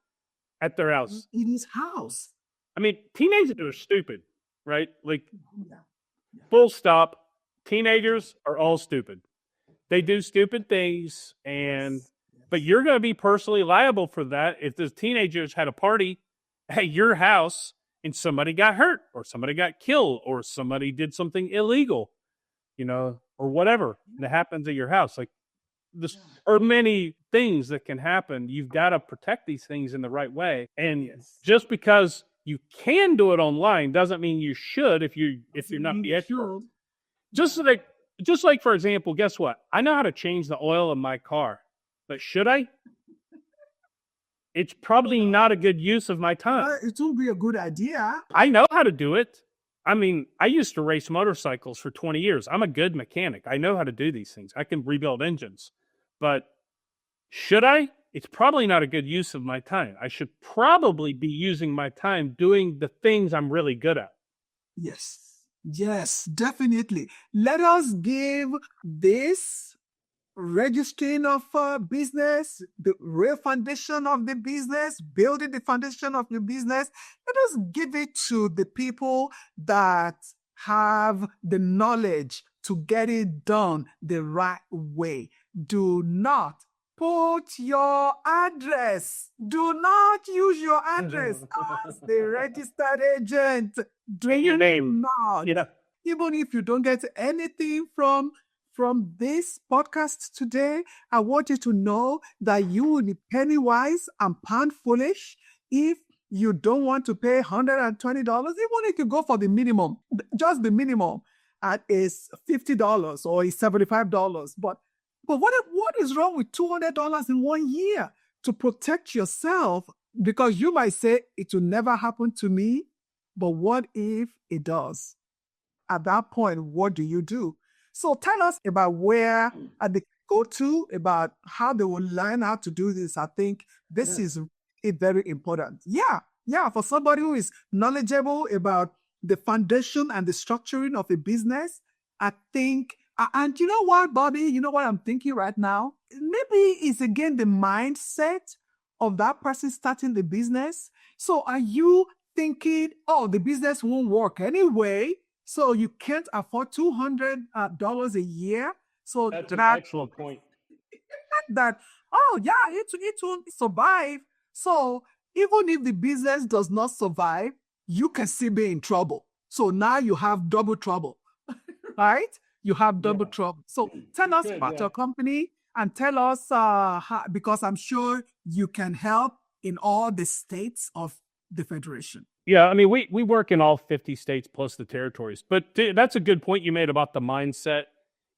at their house? In his house. Teenagers are stupid, right? Full stop. Teenagers are all stupid. They do stupid things, but you're going to be personally liable for that if the teenagers had a party at your house and somebody got hurt or somebody got killed or somebody did something illegal, or whatever that happens at your house. Like, this are many things that can happen. You've got to protect these things in the right way. And just because you can do it online doesn't mean you should if you're not the expert. Just like, for example, guess what? I know how to change the oil in my car, but should I? It's probably not a good use of my time. It would be a good idea. I know how to do it. I mean, I used to race motorcycles for 20 years. I'm a good mechanic. I know how to do these things. I can rebuild engines. But should I? It's probably not a good use of my time. I should probably be using my time doing the things I'm really good at. Yes, definitely. Let us give this registering of business, the real foundation of the business, building the foundation of the business. Let us give it to the people that have the knowledge to get it done the right way. Do not put your address. Do not use your address as the registered agent. Do your name. Not. Even if you don't get anything from this podcast today, I want you to know that you will be penny wise and pound foolish if you don't want to pay $120, even if you go for the minimum, just the minimum is $50 or is $75. But what is wrong with $200 in 1 year to protect yourself? Because you might say it will never happen to me, but what if it does? At that point, what do you do? So tell us about where they go to, about how they will learn how to do this. I think this is very important. Yeah, for somebody who is knowledgeable about the foundation and the structuring of a business, I think, and you know what, Bobby, you know what I'm thinking right now? Maybe it's again the mindset of that person starting the business. So are you thinking, oh, the business won't work anyway, so you can't afford $200 a year? So that's an excellent point. That, oh yeah, it won't survive. So even if the business does not survive, you can still be in trouble. So now you have double trouble, right? You have double trouble. So tell us about your company and tell us how, because I'm sure you can help in all the states of the Federation. Yeah, I mean, we work in all 50 states plus the territories. But that's a good point you made about the mindset.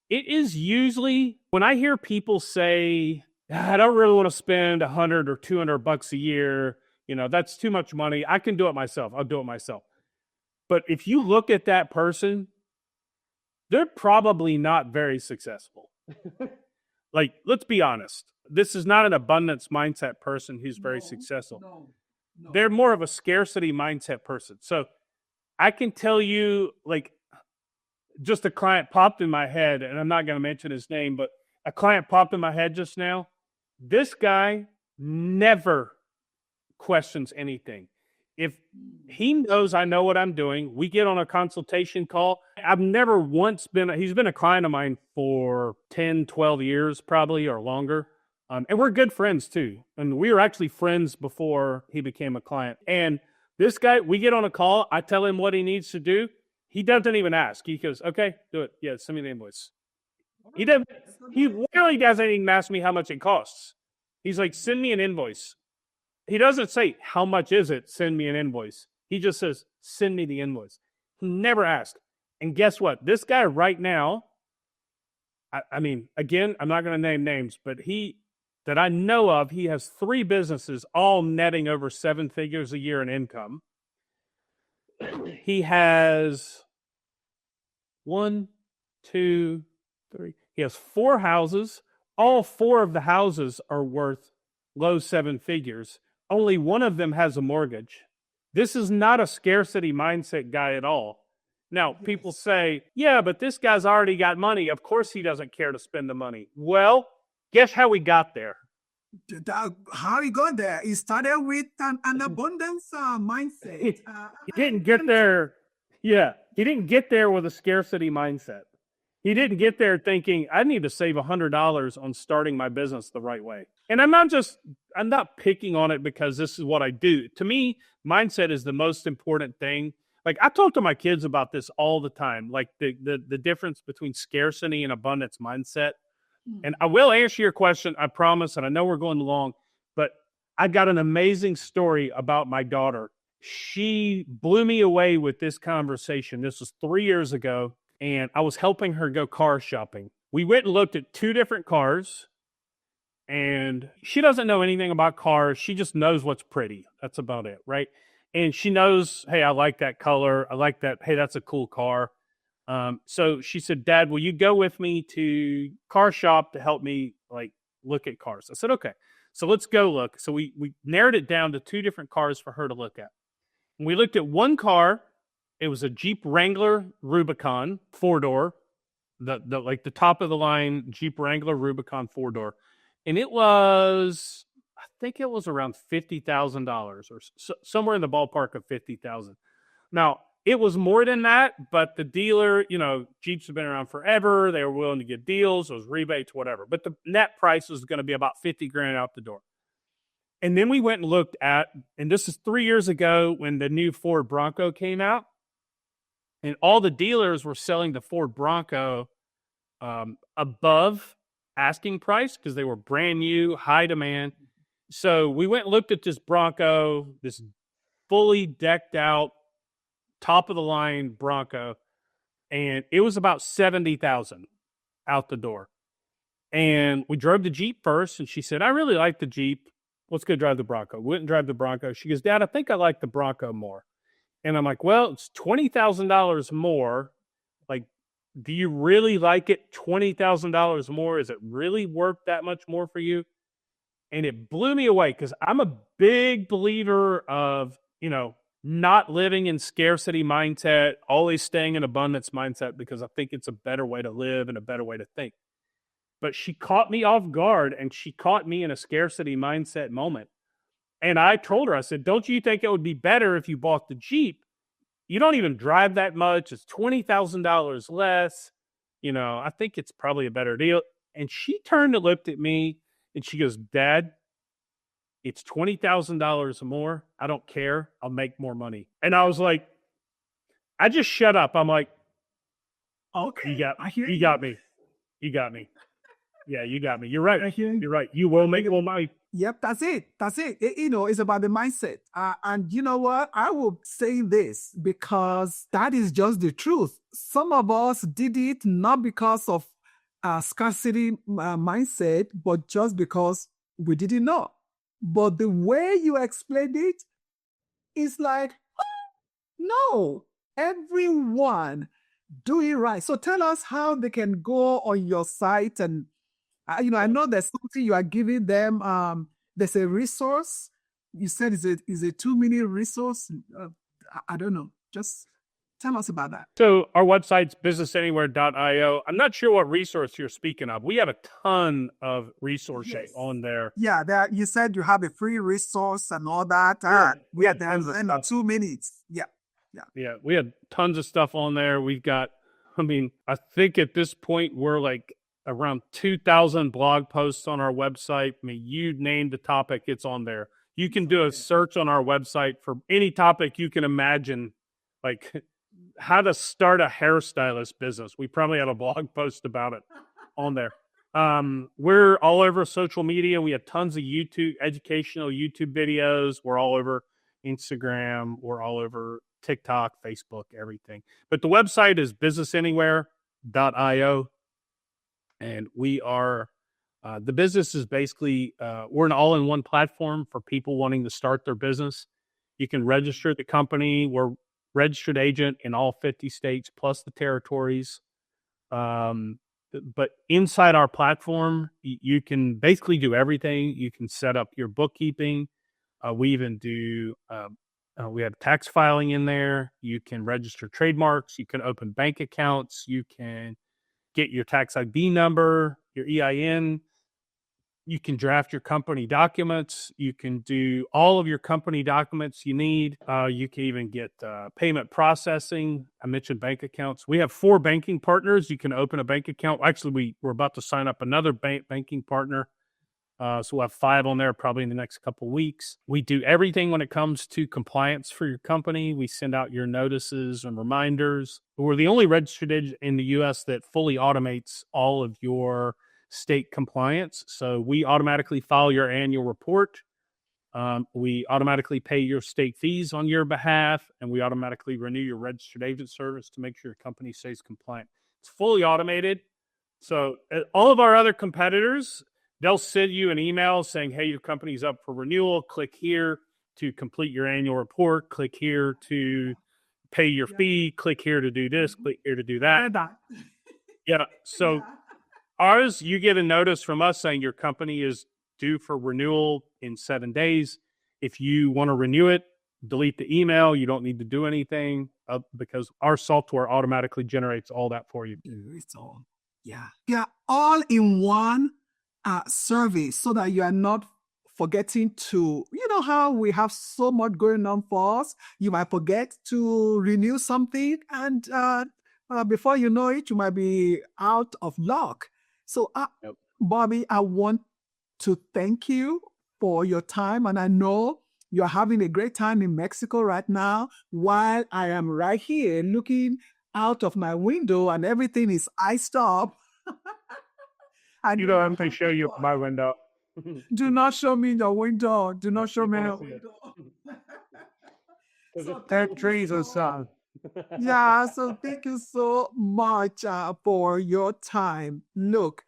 It is usually, when I hear people say, I don't really want to spend $100 or $200 a year, that's too much money. I can do it myself. I'll do it myself. But if you look at that person, they're probably not very successful. Like, let's be honest. This is not an abundance mindset person who's very successful. No. They're more of a scarcity mindset person. So I can tell you, like, just a client popped in my head, and I'm not going to mention his name, but a client popped in my head just now. This guy never questions anything. If he knows I know what I'm doing, we get on a consultation call. I've never once he's been a client of mine for 10, 12 years probably or longer. And we're good friends too. And we were actually friends before he became a client. And this guy, we get on a call. I tell him what he needs to do. He doesn't even ask. He goes, okay, do it. Yeah, send me the invoice. He literally doesn't even ask me how much it costs. He's like, send me an invoice. He doesn't say, how much is it? Send me an invoice. He just says, send me the invoice. He never asked. And guess what? This guy right now, I mean, again, I'm not going to name names, but that I know of, he has 3 businesses, all netting over 7 figures a year in income. He has 1, 2, 3. He has 4 houses. All 4 of the houses are worth low 7 figures. Only one of them has a mortgage. This is not a scarcity mindset guy at all. Now, people say, yeah, but this guy's already got money. Of course he doesn't care to spend the money. Well, guess how we got there? How he got there? He started with an abundance mindset. He didn't get there. Yeah, he didn't get there with a scarcity mindset. He didn't get there thinking, I need to save $100 on starting my business the right way. And I'm not picking on it because this is what I do. To me, mindset is the most important thing. Like I talk to my kids about this all the time, like the difference between scarcity and abundance mindset. And I will answer your question, I promise. And I know we're going long, but I got an amazing story about my daughter. She blew me away with this conversation. This was 3 years ago, and I was helping her go car shopping. We went and looked at two different cars, and she doesn't know anything about cars. She just knows what's pretty. That's about it, right? And she knows, hey, I like that color. I like that. Hey, that's a cool car. So she said, Dad, will you go with me to car shop to help me like look at cars? I said, okay. So let's go look. So we narrowed it down to two different cars for her to look at. And we looked at one car. It was a Jeep Wrangler Rubicon 4-door, the like the top of the line Jeep Wrangler Rubicon 4-door. And it was, I think it was around $50,000 or somewhere in the ballpark of 50,000. Now, it was more than that, but the dealer, Jeeps have been around forever. They were willing to get deals, those rebates, whatever. But the net price was going to be about 50 grand out the door. And then we went and looked at, and this is 3 years ago when the new Ford Bronco came out, and all the dealers were selling the Ford Bronco above asking price because they were brand new, high demand. So we went and looked at this Bronco, this fully decked out, top of the line Bronco, and it was about 70,000 out the door. And we drove the Jeep first, and she said, I really like the Jeep. Let's go drive the Bronco. We went and drive the Bronco. She goes, Dad, I think I like the Bronco more. And I'm like, well, it's $20,000 more. Like, do you really like it? $20,000 more? Is it really worth that much more for you? And it blew me away because I'm a big believer of, not living in scarcity mindset, always staying in abundance mindset, because I think it's a better way to live and a better way to think. But she caught me off guard, and she caught me in a scarcity mindset moment. And I told her, I said, don't you think it would be better if you bought the Jeep? You don't even drive that much. It's $20,000 less. I think it's probably a better deal. And she turned and looked at me and she goes, Dad, it's $20,000 more. I don't care. I'll make more money. And I was like, I just shut up. I'm like, okay, you got me. You got me. Yeah, you got me. You're right. You're right. You will make more money. Yep, that's it. It's about the mindset. And you know what? I will say this because that is just the truth. Some of us did it not because of scarcity mindset, but just because we didn't know. But the way you explained it is like, no, everyone do it right. So tell us how they can go on your site and I know there's something you are giving them. There's a resource. You said is a 2-minute resource. I don't know. Just tell us about that. So our website's businessanywhere.io. I'm not sure what resource you're speaking of. We have a ton of resources on there. Yeah, you said you have a free resource and all that. We had in 2 minutes. Yeah, we had tons of stuff on there. We've got, I think at this point we're like around 2,000 blog posts on our website. You named the topic, it's on there. You can do a search on our website for any topic you can imagine, like how to start a hairstylist business. We probably have a blog post about it on there. We're all over social media. We have tons of educational YouTube videos. We're all over Instagram. We're all over TikTok, Facebook, everything. But the website is businessanywhere.io. And we are, the business is basically, we're an all-in-one platform for people wanting to start their business. You can register the company. We're registered agent in all 50 states plus the territories. But inside our platform, you can basically do everything. You can set up your bookkeeping. We even do, we have tax filing in there. You can register trademarks. You can open bank accounts. You can get your tax ID number, your EIN. You can draft your company documents. You can do all of your company documents you need. You can even get payment processing. I mentioned bank accounts. We have 4 banking partners. You can open a bank account. Actually, we're about to sign up another banking partner. So we'll have 5 on there probably in the next couple of weeks. We do everything when it comes to compliance for your company. We send out your notices and reminders. We're the only registered agent in the U.S. that fully automates all of your state compliance. So we automatically file your annual report. We automatically pay your state fees on your behalf, and we automatically renew your registered agent service to make sure your company stays compliant. It's fully automated. So all of our other competitors, they'll send you an email saying, hey, your company's up for renewal. Click here to complete your annual report. Click here to pay your fee. Click here to do this. Click here to do that. Yeah. So ours, you get a notice from us saying your company is due for renewal in 7 days. If you want to renew it, delete the email. You don't need to do anything because our software automatically generates all that for you. It's all, yeah, all in one service, so that you are not forgetting to, how we have so much going on for us. You might forget to renew something, and before you know it, you might be out of luck. So, Bobby, I want to thank you for your time, and I know you're having a great time in Mexico right now, while I am right here looking out of my window and everything is iced up. You don't have to show you my window. Do not show me your window. Do not show me your window. There's 10 trees or so. Yeah, so thank you so much for your time. Look,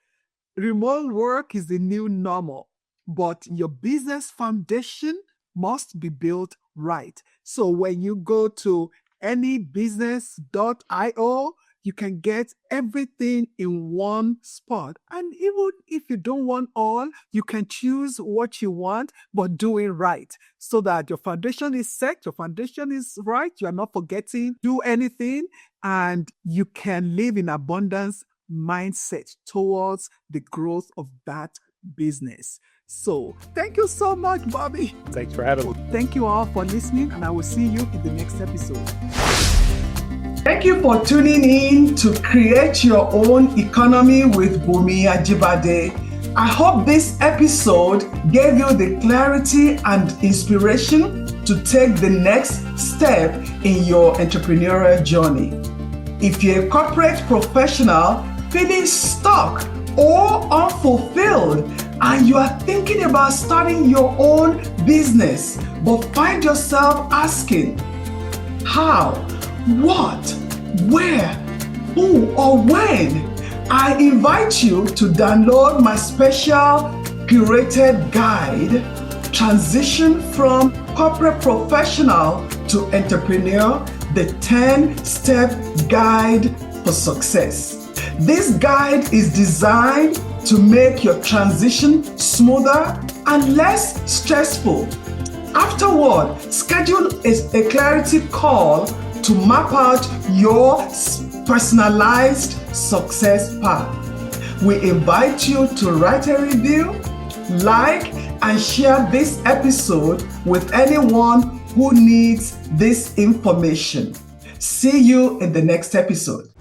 remote work is the new normal, but your business foundation must be built right. So when you go to anybusiness.io, you can get everything in one spot. And even if you don't want all, you can choose what you want, but do it right, so that your foundation is set, your foundation is right, you are not forgetting, do anything, and you can live in abundance mindset towards the growth of that business. So thank you so much, Bobby. Thanks for having me. Thank you all for listening, and I will see you in the next episode. Thank you for tuning in to Create Your Own Economy with Bunmi Ajibade. I hope this episode gave you the clarity and inspiration to take the next step in your entrepreneurial journey. If you're a corporate professional feeling stuck or unfulfilled, and you are thinking about starting your own business, but find yourself asking, how, what, where, who, or when, I invite you to download my special curated guide, Transition from Corporate Professional to Entrepreneur, the 10-step guide for success. This guide is designed to make your transition smoother and less stressful. Afterward, schedule a clarity call to map out your personalized success path. We invite you to write a review, like, and share this episode with anyone who needs this information. See you in the next episode.